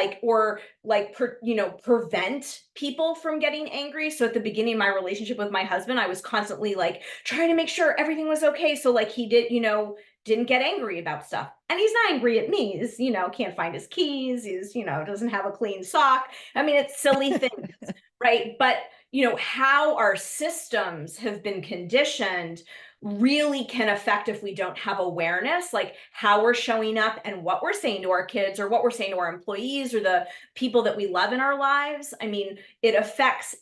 prevent people from getting angry. So at the beginning of my relationship with my husband, I was constantly like trying to make sure everything was okay. So like he didn't get angry about stuff. And he's not angry at me. He's, you know, can't find his keys. He's, you know, doesn't have a clean sock. I mean, it's silly things, right? But, you know, how our systems have been conditioned really can affect, if we don't have awareness, like how we're showing up and what we're saying to our kids, or what we're saying to our employees, or the people that we love in our lives. I mean, it affects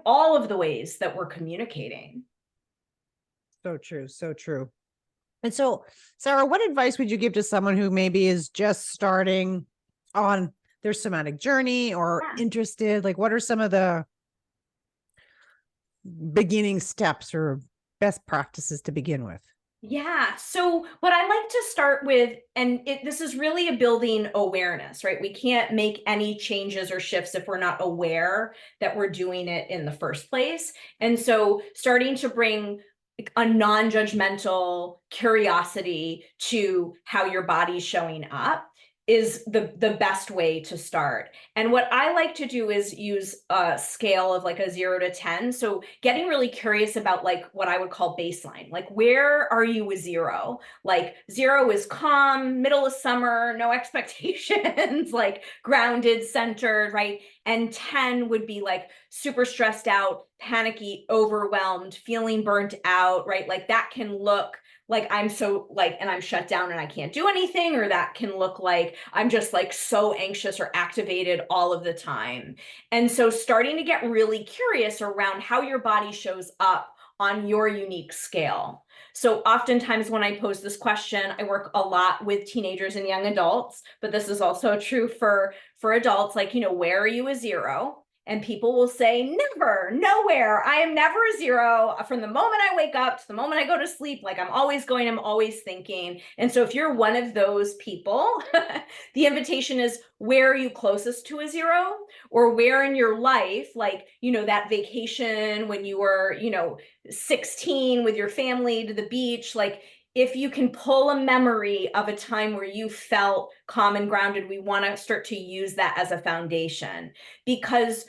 all of the ways that we're communicating. So true. So true. And so, Sara, what advice would you give to someone who maybe is just starting on their somatic journey, or interested? Like, what are some of the beginning steps or best practices to begin with? Yeah. So what I like to start with, and this is really a building awareness, right? We can't make any changes or shifts if we're not aware that we're doing it in the first place. And so starting to bring a non-judgmental curiosity to how your body's showing up is the best way to start. And what I like to do is use a scale of like a 0 to 10. So getting really curious about like what I would call baseline. Like, where are you with 0? Like 0 is calm, middle of summer, no expectations, like grounded, centered, right? And 10 would be like super stressed out, panicky, overwhelmed, feeling burnt out, right? Like that can look like I'm shut down and I can't do anything, or that can look like I'm just like so anxious or activated all of the time. And so starting to get really curious around how your body shows up on your unique scale. So oftentimes when I pose this question, I work a lot with teenagers and young adults, but this is also true for adults. Like, you know, where are you a 0? And people will say, never, nowhere. I am never a 0 from the moment I wake up to the moment I go to sleep. Like, I'm always going, I'm always thinking. And so if you're one of those people, the invitation is, where are you closest to a 0? Or where in your life, like, you know, that vacation when you were, you know, 16 with your family to the beach, like, if you can pull a memory of a time where you felt calm and grounded, we want to start to use that as a foundation, because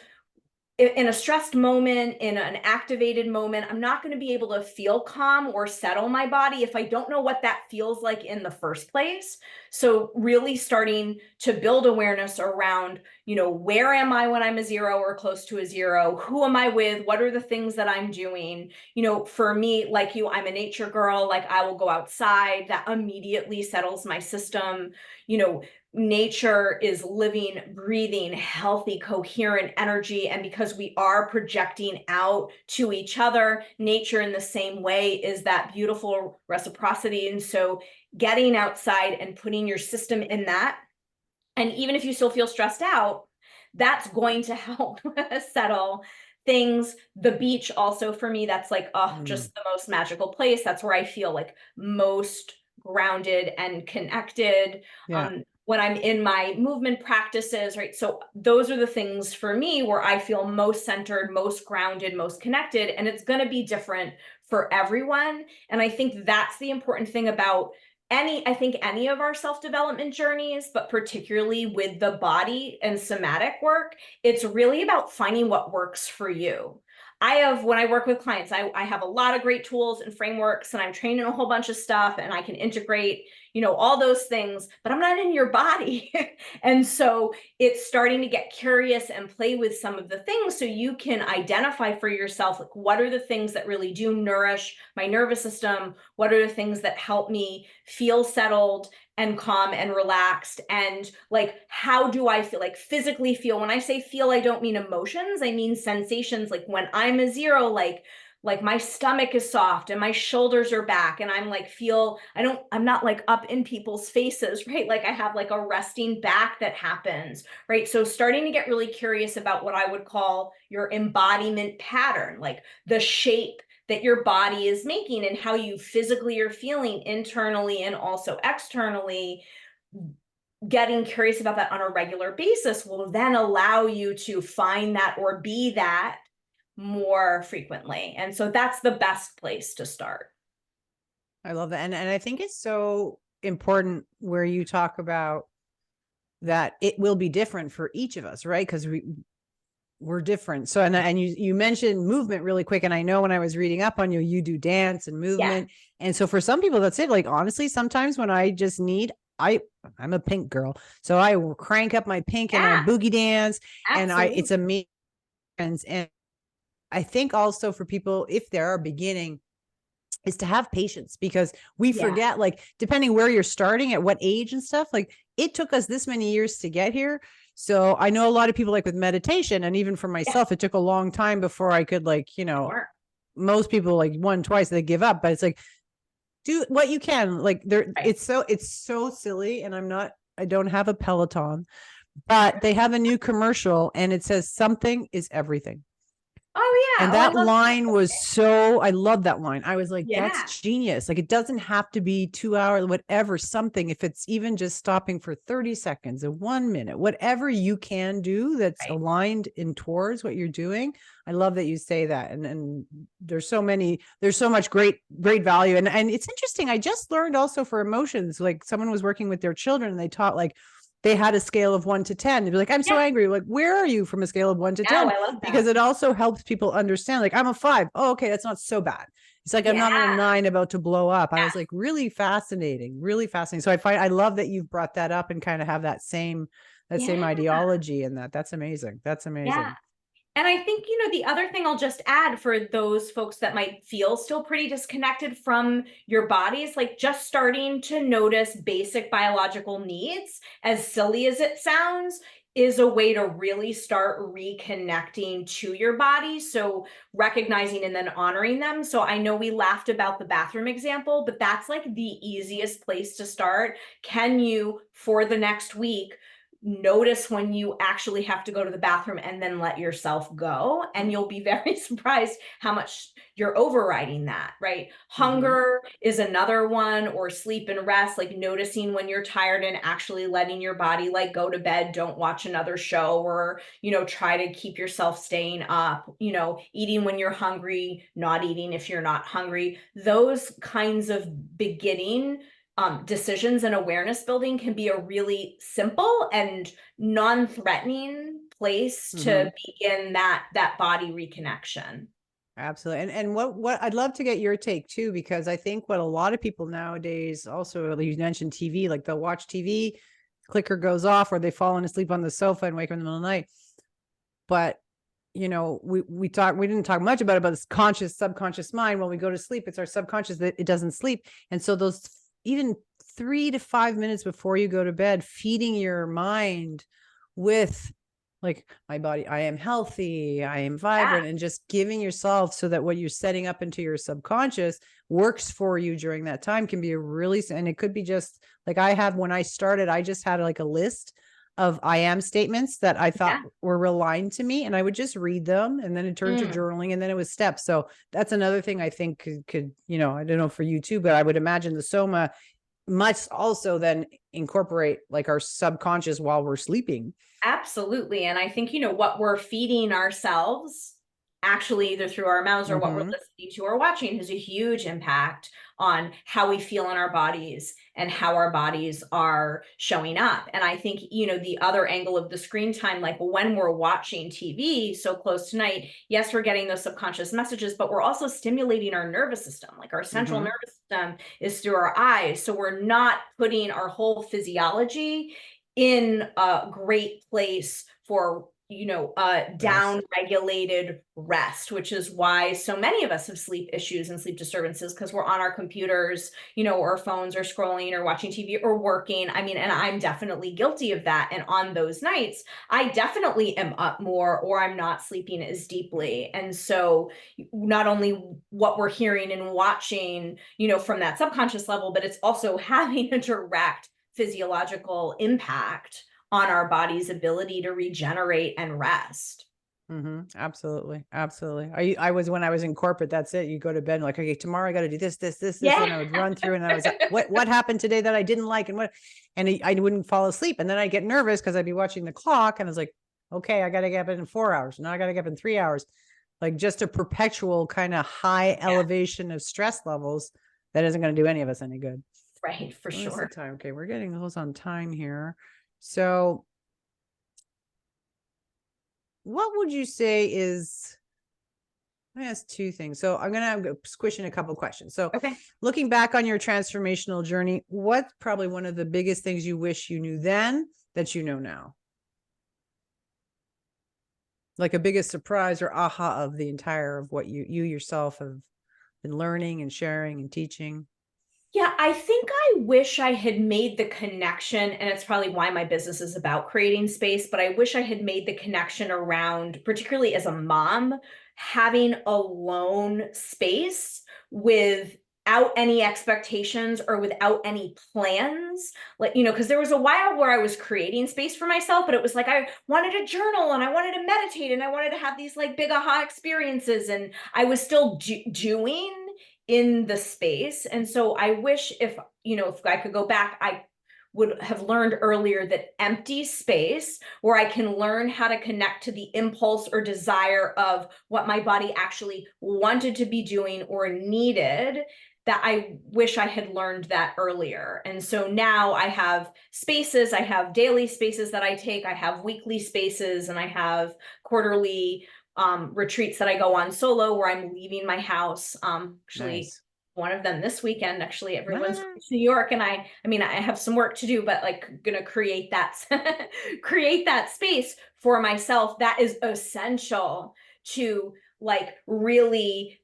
in a stressed moment, in an activated moment, I'm not going to be able to feel calm or settle my body if I don't know what that feels like in the first place. So really starting to build awareness around, where am I when I'm a 0 or close to a 0? Who am I with? What are the things that I'm doing? For me, like you, I'm a nature girl. Like I will go outside. That immediately settles my system. Nature is living, breathing, healthy, coherent energy. And because we are projecting out to each other, nature in the same way is that beautiful reciprocity. And so getting outside and putting your system in that, and even if you still feel stressed out, that's going to help settle things. The beach also for me, that's like, just the most magical place. That's where I feel like most grounded and connected. Yeah. When I'm in my movement practices, right? So those are the things for me where I feel most centered, most grounded, most connected. And it's going to be different for everyone. And I think that's the important thing about any of our self-development journeys, but particularly with the body and somatic work, it's really about finding what works for you. When I work with clients, I have a lot of great tools and frameworks, and I'm training a whole bunch of stuff, and I can integrate, all those things, but I'm not in your body. And so it's starting to get curious and play with some of the things so you can identify for yourself, like, what are the things that really do nourish my nervous system? What are the things that help me feel settled and calm and relaxed? And like, how do I feel, like physically feel? When I say feel, I don't mean emotions, I mean sensations. Like when I'm a 0, like my stomach is soft and my shoulders are back, and I'm like, I'm not like up in people's faces, right? Like I have like a resting back that happens, right? So starting to get really curious about what I would call your embodiment pattern, like the shape that your body is making and how you physically are feeling internally and also externally. Getting curious about that on a regular basis will then allow you to find that or be that more frequently. And so that's the best place to start. I love that. And I think it's so important where you talk about that it will be different for each of us, right? Because we're different. So, and you mentioned movement really quick. And I know when I was reading up on you, you do dance and movement. Yeah. And so for some people, that's it. Like, honestly, sometimes when I just need, I'm a pink girl. So I will crank up my pink and I boogie dance. Absolutely. And it's amazing. And I think also for people, if they are beginning, is to have patience, because we forget, like, depending where you're starting at what age and stuff, like it took us this many years to get here. So I know a lot of people, like with meditation, and even for myself, it took a long time before I could, like, most people like one, twice, they give up, but it's like, do what you can. Like it's so silly. And I don't have a Peloton, but they have a new commercial and it says something is everything. Oh yeah. And that line was so, I love that line. I was like, that's genius. Like, it doesn't have to be 2 hours, whatever, something, if it's even just stopping for 30 seconds or 1 minute, whatever you can do that's aligned in towards what you're doing. I love that you say that. And there's so much great value. And it's interesting. I just learned also for emotions, like someone was working with their children and they taught, like, they had a scale of 1 to 10. They'd be like, I'm so angry. Like, where are you from a scale of 1 to 10? I love that. Because it also helps people understand, like, I'm a 5. Oh, okay. That's not so bad. It's like, I'm not a 9 about to blow up. I was like, really fascinating. So I love that you've brought that up and kind of have that same ideology in that. That's amazing. That's amazing. Yeah. And I think, the other thing I'll just add for those folks that might feel still pretty disconnected from your bodies, like just starting to notice basic biological needs, as silly as it sounds, is a way to really start reconnecting to your body. So recognizing and then honoring them. So I know we laughed about the bathroom example, but that's like the easiest place to start. Can you, for the next week, notice when you actually have to go to the bathroom and then let yourself go? And you'll be very surprised how much you're overriding that, right? Hunger is another one, or sleep and rest, like noticing when you're tired and actually letting your body like go to bed, don't watch another show, or, try to keep yourself staying up, eating when you're hungry, not eating if you're not hungry. Those kinds of beginning decisions and awareness building can be a really simple and non-threatening place to begin that body reconnection. Absolutely. And what I'd love to get your take too, because I think what a lot of people nowadays also, you mentioned TV, like they'll watch TV, clicker goes off, or they fallen asleep on the sofa and wake up in the middle of the night. But we didn't talk much about this conscious, subconscious mind. When we go to sleep, it's our subconscious that it doesn't sleep. And so those even 3 to 5 minutes before you go to bed, feeding your mind with like, my body, I am healthy, I am vibrant, and just giving yourself so that what you're setting up into your subconscious works for you during that time can be a really, and it could be just like when I started, I just had like a list of I am statements that I thought were aligned to me, and I would just read them, and then it turned to journaling, and then it was steps. So that's another thing I think could, I don't know for you too, but I would imagine the Soma must also then incorporate like our subconscious while we're sleeping. Absolutely. And I think, what we're feeding ourselves, actually either through our mouths or what we're listening to or watching, has a huge impact on how we feel in our bodies and how our bodies are showing up. And I think, the other angle of the screen time, like when we're watching TV so close to night, yes, we're getting those subconscious messages, but we're also stimulating our nervous system. Like our central nervous system is through our eyes. So we're not putting our whole physiology in a great place for down regulated rest, which is why so many of us have sleep issues and sleep disturbances, because we're on our computers, or phones, or scrolling, or watching TV, or working. I mean, and I'm definitely guilty of that. And on those nights, I definitely am up more, or I'm not sleeping as deeply. And so not only what we're hearing and watching, from that subconscious level, but it's also having a direct physiological impact on our body's ability to regenerate and rest. Absolutely. Absolutely. I was, when I was in corporate, that's it. You go to bed like, okay, tomorrow I got to do this. And I would run through, and I was like, what happened today that I didn't like? And I wouldn't fall asleep. And then I get nervous because I'd be watching the clock, and I was like, okay, I got to get up in 4 hours. Now I got to get up in 3 hours. Like just a perpetual kind of high elevation of stress levels that isn't going to do any of us any good. Right. For sure. Time. Okay. We're getting those on time here. So what would you say is, let me ask two things. So I'm going to squish in a couple of questions. So looking back on your transformational journey, what's probably one of the biggest things you wish you knew then that you know now? Like a biggest surprise or aha of the entire of what you yourself have been learning and sharing and teaching? Yeah, I think I wish I had made the connection, and it's probably why my business is about creating space, but I wish I had made the connection around, particularly as a mom, having alone space without any expectations or without any plans. Like, because there was a while where I was creating space for myself, but it was like I wanted to journal and I wanted to meditate and I wanted to have these like big aha experiences, and I was still doing in the space. And so I wish if I could go back, I would have learned earlier that empty space where I can learn how to connect to the impulse or desire of what my body actually wanted to be doing or needed, that I wish I had learned that earlier. And so now I have spaces, I have daily spaces that I take, I have weekly spaces, and I have quarterly retreats that I go on solo where I'm leaving my house. Actually, one of them this weekend, actually, everyone's from New York, and I mean, I have some work to do, but like gonna create that, create that space for myself that is essential to like really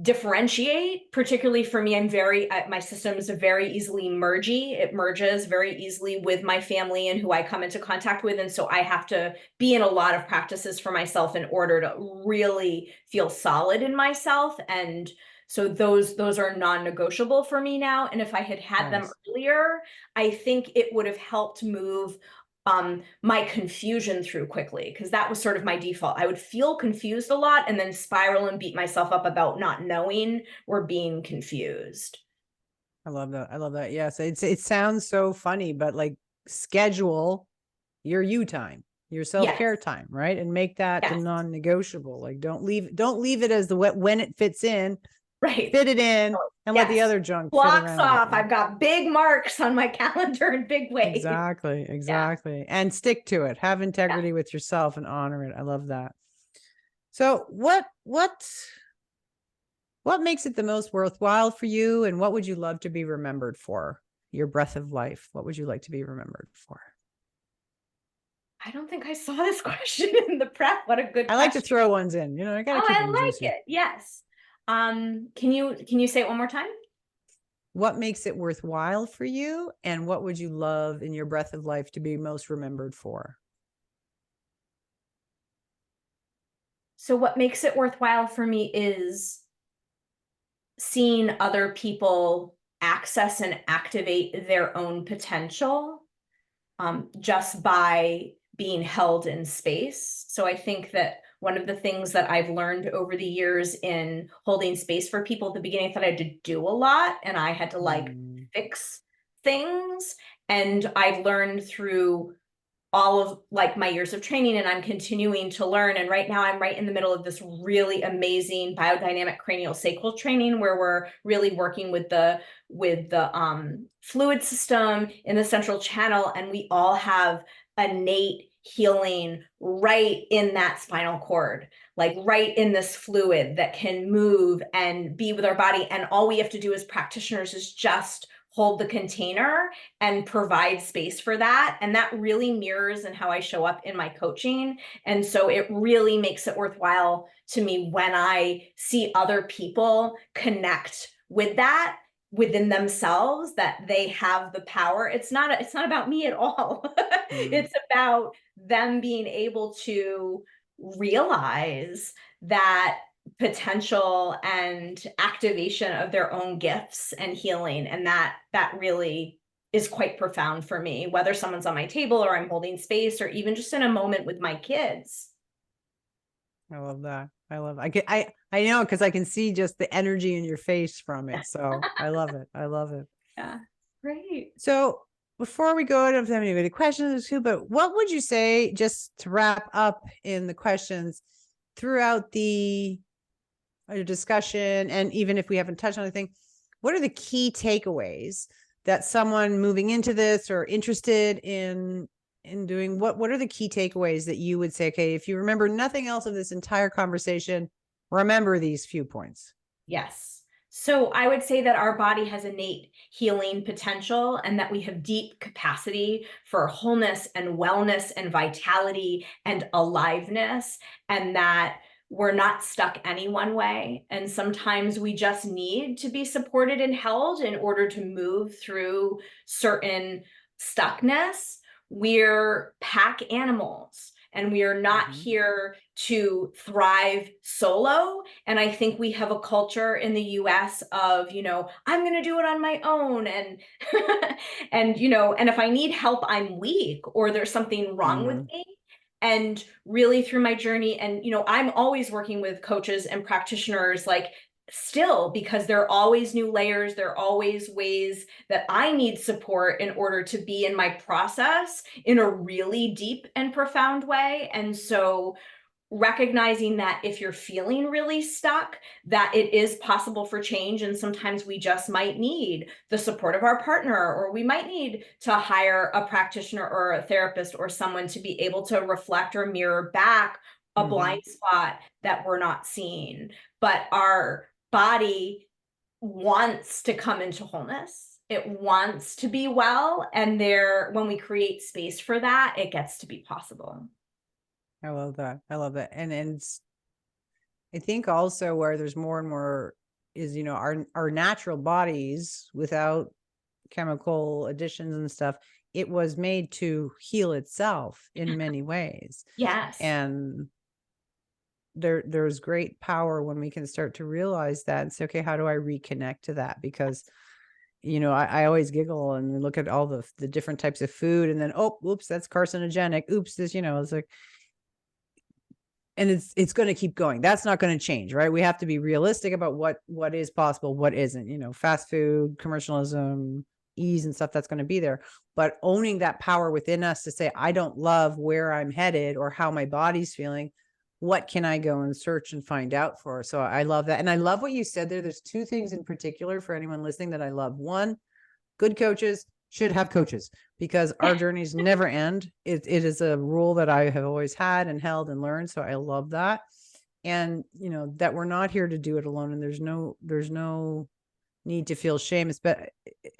differentiate. Particularly for me, I'm very, my system is very easily mergy. It merges very easily with my family and who I come into contact with. And so I have to be in a lot of practices for myself in order to really feel solid in myself. And so those are non-negotiable for me now. And if I had had them earlier, I think it would have helped move my confusion through quickly, because that was sort of my default. I would feel confused a lot and then spiral and beat myself up about not knowing or being confused. I love that. Yes. It sounds so funny, but like schedule your you time, your self-care time, right? And make that the non-negotiable. Like don't leave it as when it fits in. Right. fit it in and let the Yes. other junk fit Blocks around off. it. I've got big marks on my calendar in big ways. Exactly. Yeah. Exactly. And stick to it. Have integrity with yourself and honor it. I love that. So what makes it the most worthwhile for you, and what would you love to be remembered for? Your breath of life. What would you like to be remembered for? I don't think I saw this question in the prep. What a good I like to question. throw ones in. I got to Oh, keep I them like juicy. it. Yes. Can you say it one more time? What makes it worthwhile for you, and what would you love in your breath of life to be most remembered for? So what makes it worthwhile for me is seeing other people access and activate their own potential, just by being held in space. So I think that one of the things that I've learned over the years in holding space for people, at the beginning, I thought I had to do a lot and I had to like fix things. And I've learned through all of like my years of training, and I'm continuing to learn. And right now I'm right in the middle of this really amazing biodynamic cranial sacral training where we're really working with the fluid system in the central channel, and we all have innate healing right in that spinal cord, like right in this fluid that can move and be with our body. And all we have to do as practitioners is just hold the container and provide space for that. And that really mirrors in how I show up in my coaching. And so it really makes it worthwhile to me when I see other people connect with that within themselves, that they have the power. It's not about me at all. It's about them being able to realize that potential and activation of their own gifts and healing. And that really is quite profound for me, whether someone's on my table or I'm holding space or even just in a moment with my kids. I love that. I know, because I can see just the energy in your face from it. So I love it. I love it. Yeah, great. So before we go, I don't have any questions too, but what would you say, just to wrap up in the questions throughout the discussion, and even if we haven't touched on anything, what are the key takeaways that someone moving into this or interested in doing, what are the key takeaways that you would say, okay, if you remember nothing else of this entire conversation, remember these few points? Yes. So I would say that our body has innate healing potential and that we have deep capacity for wholeness and wellness and vitality and aliveness, and that we're not stuck any one way. And sometimes we just need to be supported and held in order to move through certain stuckness. We're pack animals, and we are not here to thrive solo. And I think we have a culture in the US of, I'm going to do it on my own. And, and, and if I need help, I'm weak or there's something wrong with me. And really through my journey, and, I'm always working with coaches and practitioners, like, still, because there are always new layers, there are always ways that I need support in order to be in my process in a really deep and profound way. And so recognizing that if you're feeling really stuck, that it is possible for change. And sometimes we just might need the support of our partner, or we might need to hire a practitioner or a therapist or someone to be able to reflect or mirror back a blind spot that we're not seeing. But our body wants to come into wholeness. It wants to be well. And when we create space for that, it gets to be possible. I love that. I love that. And I think also where there's more and more is, our natural bodies, without chemical additions and stuff, it was made to heal itself in many ways. Yes. And there's great power when we can start to realize that and say, okay, how do I reconnect to that? Because I always giggle and look at all the different types of food, and then, oh, oops, that's carcinogenic. Oops, this, it's like, and it's going to keep going. That's not going to change, right? We have to be realistic about what is possible, what isn't. Fast food, commercialism, ease and stuff, that's going to be there. But owning that power within us to say, I don't love where I'm headed or how my body's feeling. what can I go and search and find out for? So I love that. And I love what you said there. There's two things in particular for anyone listening that I love. One, good coaches should have coaches, because our journeys never end. It is a rule that I have always had and held and learned. So I love that. And, you know, that we're not here to do it alone. And there's no need to feel shame. But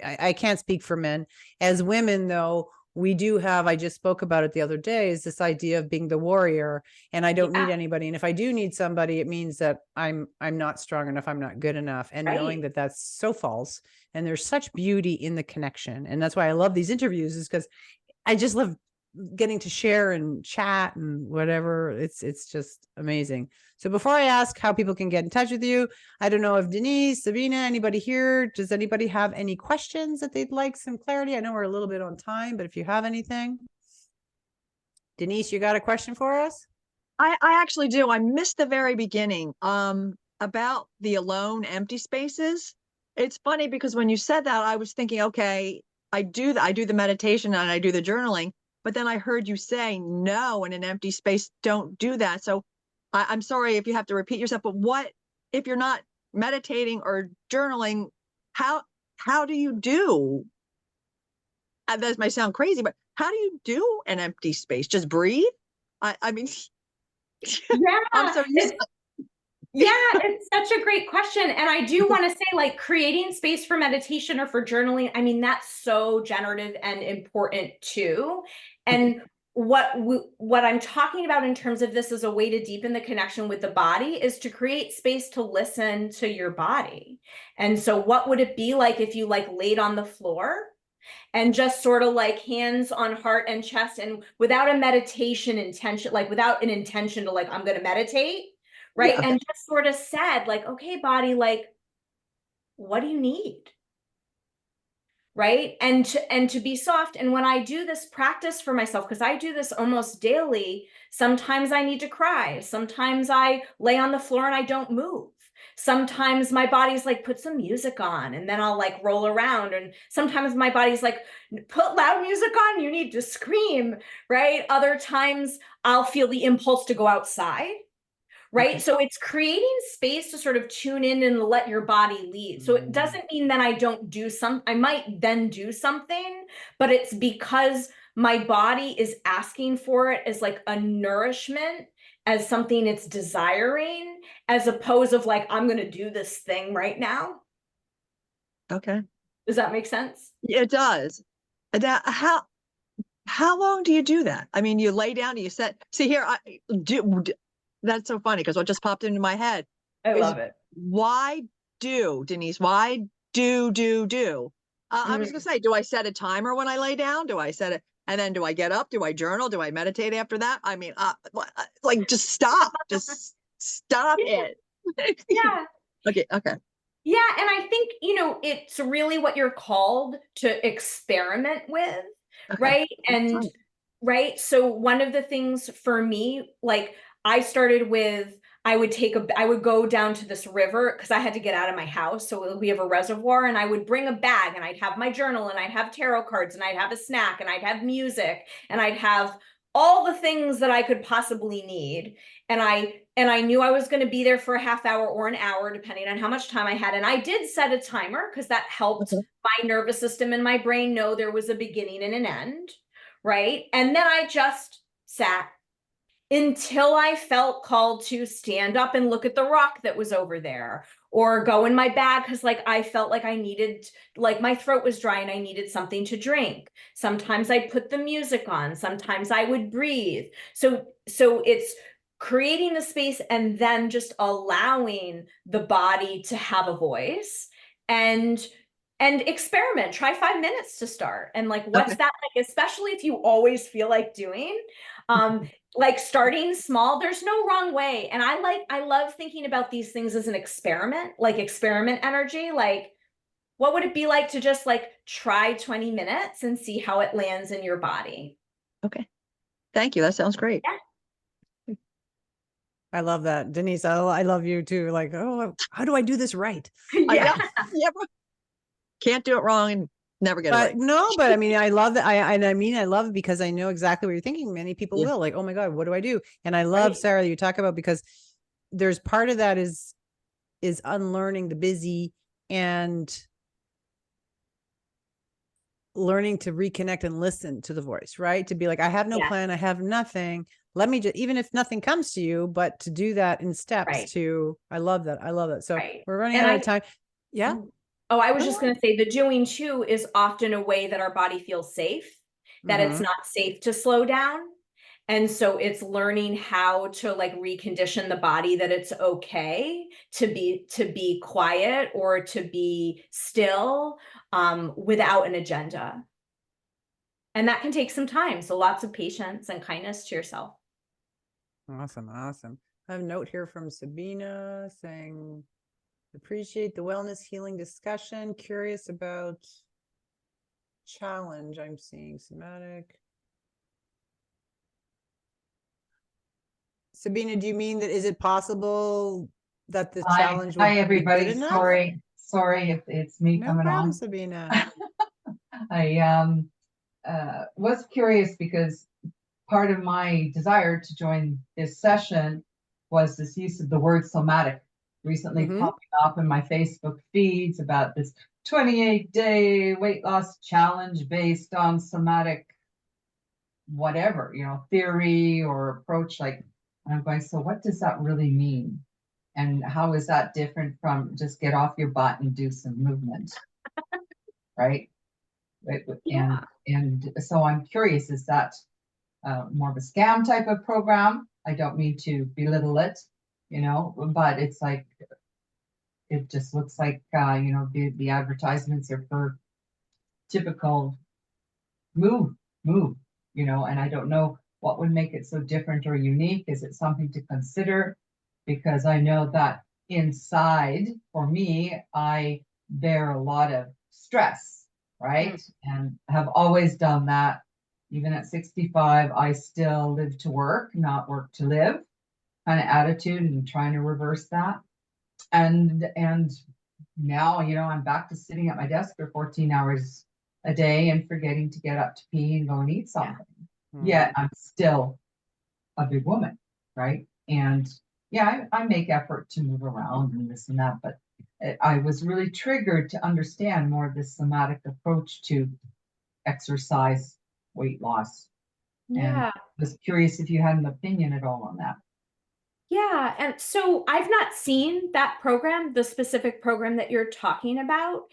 I can't speak for men. As women, though, we do have, I just spoke about it the other day, is this idea of being the warrior, and I don't need anybody. And if I do need somebody, it means that I'm not strong enough. I'm not good enough. And knowing that that's so false, and there's such beauty in the connection. And that's why I love these interviews, is because I just love getting to share and chat and whatever. It's just amazing. So before I ask how people can get in touch with you, I don't know if Denise, Sabina, anybody here, does anybody have any questions that they'd like some clarity? I know we're a little bit on time, but if you have anything. Denise, you got a question for us? I actually do. I missed the very beginning about the alone empty spaces. It's funny because when you said that, I was thinking, okay, I do the meditation and I do the journaling, but then I heard you say no, in an empty space, don't do that. So I'm sorry if you have to repeat yourself, but what if you're not meditating or journaling? How do you do? And that might sound crazy, but how do you do an empty space? Just breathe? I mean, Yeah. I'm so used to Yeah, it's such a great question. And I do want to say, like, creating space for meditation or for journaling, I mean, that's so generative and important too. And what I'm talking about in terms of this as a way to deepen the connection with the body is to create space to listen to your body. And so what would it be like if you like laid on the floor and just sort of like hands on heart and chest, and without a meditation intention, like without an intention to like, I'm going to meditate, right? Yeah. And just sort of said like, okay, body, like, what do you need? Right. And to be soft. And when I do this practice for myself, because I do this almost daily, sometimes I need to cry. Sometimes I lay on the floor and I don't move. Sometimes my body's like, put some music on, and then I'll like roll around. And sometimes my body's like, put loud music on, you need to scream, right? Other times I'll feel the impulse to go outside. Right. Okay. So it's creating space to sort of tune in and let your body lead. So it doesn't mean that I don't do I might then do something, but it's because my body is asking for it as like a nourishment, as something it's desiring, as opposed of like, I'm going to do this thing right now. Okay. Does that make sense? It does. How long do you do that? I mean, you lay down, you set, see here, that's so funny because what just popped into my head. I love it. Why Denise, why do? I was gonna say, do I set a timer when I lay down? Do I set it? And then do I get up? Do I journal? Do I meditate after that? I mean, like just stop it. Yeah. Okay. Yeah. And I think, it's really what you're called to experiment with. Okay. Right. And right. So one of the things for me, like I started with, I would go down to this river because I had to get out of my house. So we have a reservoir, and I would bring a bag, and I'd have my journal, and I'd have tarot cards, and I'd have a snack, and I'd have music, and I'd have all the things that I could possibly need. And I knew I was going to be there for a half hour or an hour, depending on how much time I had. And I did set a timer because that helped my nervous system and my brain know there was a beginning and an end. Right. And then I just sat until I felt called to stand up and look at the rock that was over there, or go in my bag because like I felt like I needed, like my throat was dry and I needed something to drink. Sometimes I'd put the music on, sometimes I would breathe. So it's creating the space and then just allowing the body to have a voice, and experiment. Try 5 minutes to start. And like, what's that like, especially if you always feel like doing, like starting small, there's no wrong way. And I love thinking about these things as an experiment, like experiment energy. Like, what would it be like to just like try 20 minutes and see how it lands in your body? Okay. Thank you. That sounds great. Yeah. I love that. Denise, I love you too. Like, oh, how do I do this right? Yeah. Yeah. Can't do it wrong. And Never get But away. no, but I mean, I love that. I love it because I know exactly what you're thinking. Many people Yeah. will like, oh my God, what do I do? And I love, Right. Sarah, that you talk about, because there's part of that is unlearning the busy and learning to reconnect and listen to the voice, right? To be like, I have no Yes. plan. I have nothing. Let me just, even if nothing comes to you, but to do that in steps Right. to, I love that. I love it. So Right. we're running And out I of time. Yeah. Oh, I was Go just on. going to say the doing too is often a way that our body feels safe, that it's Mhm. not safe to slow down. And so it's learning how to like recondition the body that it's okay to be quiet or to be still without an agenda. And that can take some time. So lots of patience and kindness to yourself. Awesome. Awesome. I have a note here from Sabina saying, appreciate the wellness healing discussion. Curious about challenge I'm seeing. Somatic. Sabina, do you mean that, is it possible that the challenge would Hi, be good everybody. enough? Sorry if it's me No coming problem, on. Sabina. I was curious because part of my desire to join this session was this use of the word somatic recently Mhm. popping up in my Facebook feeds about this 28-day weight loss challenge based on somatic whatever, theory or approach. Like, and I'm going, so what does that really mean? And how is that different from just get off your butt and do some movement, right? Yeah. And so I'm curious, is that more of a scam type of program? I don't mean to belittle it, but it's like, it just looks like, the advertisements are for typical move, and I don't know what would make it so different or unique. Is it something to consider? Because I know that inside, for me, I bear a lot of stress, right? And have always done that. Even at 65, I still live to work, not work to live kind of attitude, and trying to reverse that. And now, I'm back to sitting at my desk for 14 hours a day and forgetting to get up to pee and go and eat something. Yet I'm still a big woman, right? And yeah, I make effort to move around and this and that, but I was really triggered to understand more of this somatic approach to exercise, weight loss. And Yeah. was curious if you had an opinion at all on that. Yeah. And so I've not seen that program, the specific program that you're talking about.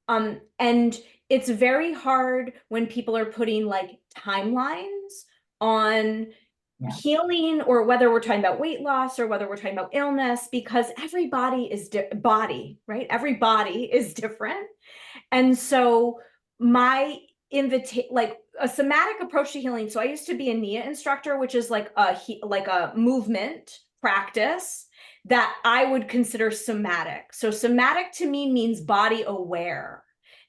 And it's very hard when people are putting like timelines on healing, or whether we're talking about weight loss or whether we're talking about illness, because everybody is right? Every body is different. And so my like a somatic approach to healing. So I used to be a NIA instructor, which is like a movement practice that I would consider somatic. So somatic to me means body aware.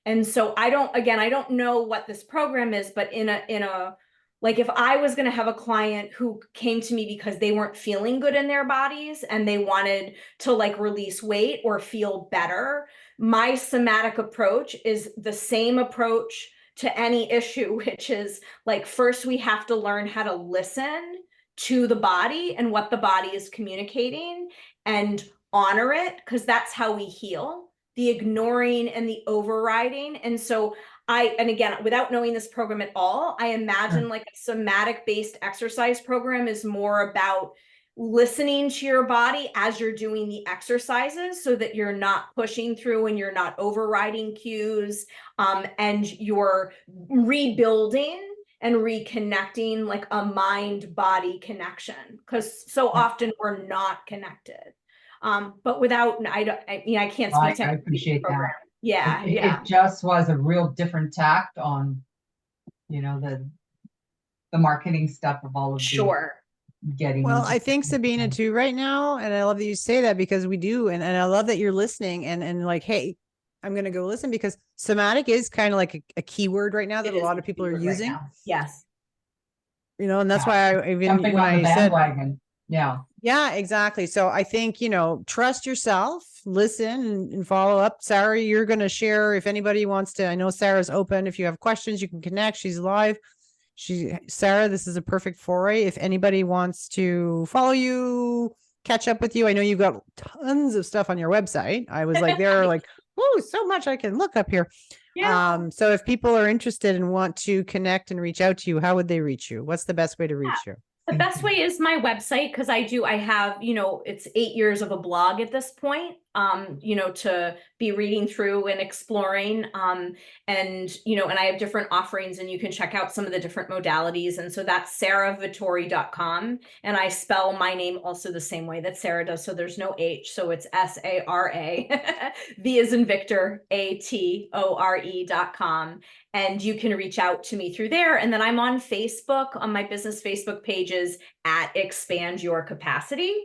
And so I don't know what this program is, but in a like if I was going to have a client who came to me because they weren't feeling good in their bodies and they wanted to like release weight or feel better, my somatic approach is the same approach to any issue, which is like, first we have to learn how to listen to the body and what the body is communicating and honor it, because that's how we heal. The ignoring and the overriding. And so and again, without knowing this program at all, I imagine like a somatic based exercise program is more about listening to your body as you're doing the exercises so that you're not pushing through and you're not overriding cues, and you're rebuilding and reconnecting like a mind body connection, because so often we're not connected. But without, I can't speak to I appreciate program. that. Yeah. It just was a real different tact on, the marketing stuff of all of Sure. getting. Well, I think Sabina too right now, and I love that you say that, because we do, and I love that you're listening and like, hey, I'm going to go listen, because somatic is kind of like a keyword right now that a lot of people are using. Yes. And that's why I even jumping when on the I said, bandwagon. Yeah. Yeah, exactly. So I think, trust yourself, listen and follow up. Sara, you're going to share if anybody wants to. I know Sara's open. If you have questions, you can connect. She's live. Sara, this is a perfect foray. If anybody wants to follow you, catch up with you. I know you've got tons of stuff on your website. I was like, there are like, whoa, so much I can look up here. Yeah. So if people are interested and want to connect and reach out to you, how would they reach you? What's the best way to reach you? The best way is my website, because I have, it's 8 years of a blog at this point, to be reading through and exploring. And I have different offerings, and you can check out some of the different modalities. And so that's saravatore.com. And I spell my name also the same way that Sara does. So there's no H. So it's Sara, V as in Victor, ATORE.com. And you can reach out to me through there. And then I'm on Facebook, on my business Facebook pages at Expand Your Capacity.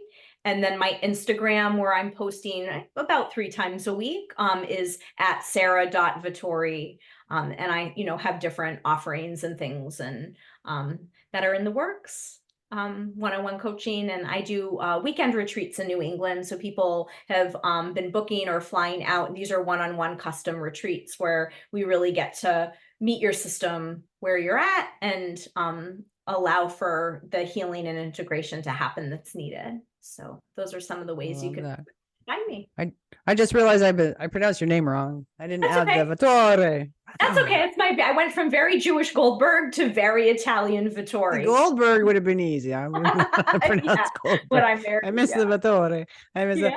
And then my Instagram, where I'm posting about 3 times a week, is at sara.vatore. And I, have different offerings and things and that are in the works. One-on-one coaching, and I do weekend retreats in New England. So people have been booking or flying out. These are one-on-one custom retreats where we really get to meet your system where you're at and allow for the healing and integration to happen that's needed. So those are some of the ways you can find me. I just realized I pronounced your name wrong. I didn't That's add okay. the Vatore. That's okay. I went from very Jewish Goldberg to very Italian Vatore. Goldberg would have been easy. I would have pronounced Goldberg. When I'm married, I miss the Vatore. I miss yeah.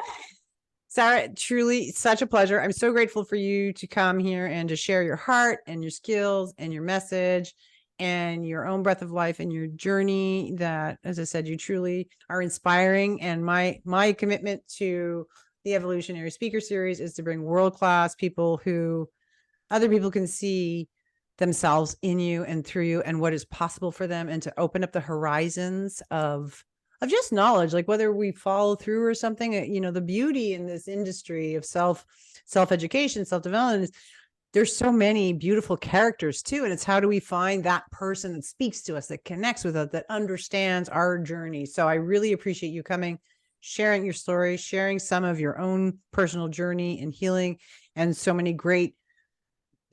Sara, truly such a pleasure. I'm so grateful for you to come here and to share your heart and your skills and your message and your own breath of life and your journey that, as I said, you truly are inspiring. And my commitment to the Evolutionary Speaker Series is to bring world-class people who other people can see themselves in you and through you and what is possible for them, and to open up the horizons of just knowledge, like whether we follow through or something. The beauty in this industry of self-education, self-development is there's so many beautiful characters too. And it's how do we find that person that speaks to us, that connects with us, that understands our journey. So I really appreciate you coming, sharing your story, sharing some of your own personal journey and healing, and so many great,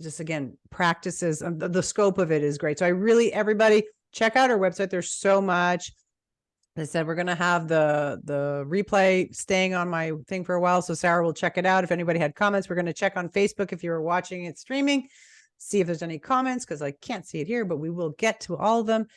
just again, practices. The scope of it is great. So everybody check out our website. There's so much. As I said, we're going to have the replay staying on my thing for a while. So Sara will check it out. If anybody had comments, we're going to check on Facebook if you were watching it streaming, see if there's any comments, because I can't see it here, but we will get to all of them.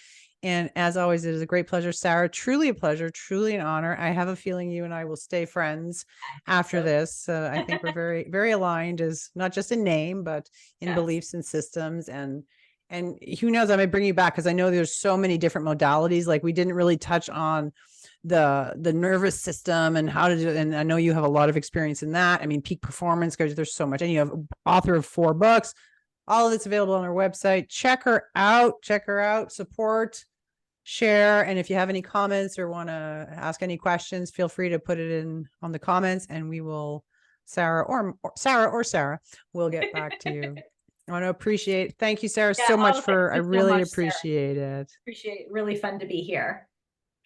And as always, it is a great pleasure, Sara. Truly a pleasure, truly an honor. I have a feeling you and I will stay friends after this. I think we're very, very aligned, as not just in name, but in beliefs and systems. And who knows, I may bring you back, because I know there's so many different modalities. Like we didn't really touch on the nervous system and how to do it. And I know you have a lot of experience in that. I mean, peak performance, because there's so much. And you have author of 4 books. All of it's available on our website. Check her out, support, share. And if you have any comments or want to ask any questions, feel free to put it on the comments, and we will, Sara will get back to you. I want to appreciate. Thank you, Sara, so much I really appreciate it. Appreciate it. Really fun to be here.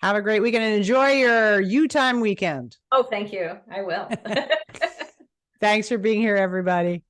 Have a great weekend and enjoy your U-Time weekend. Oh, thank you. I will. Thanks for being here, everybody.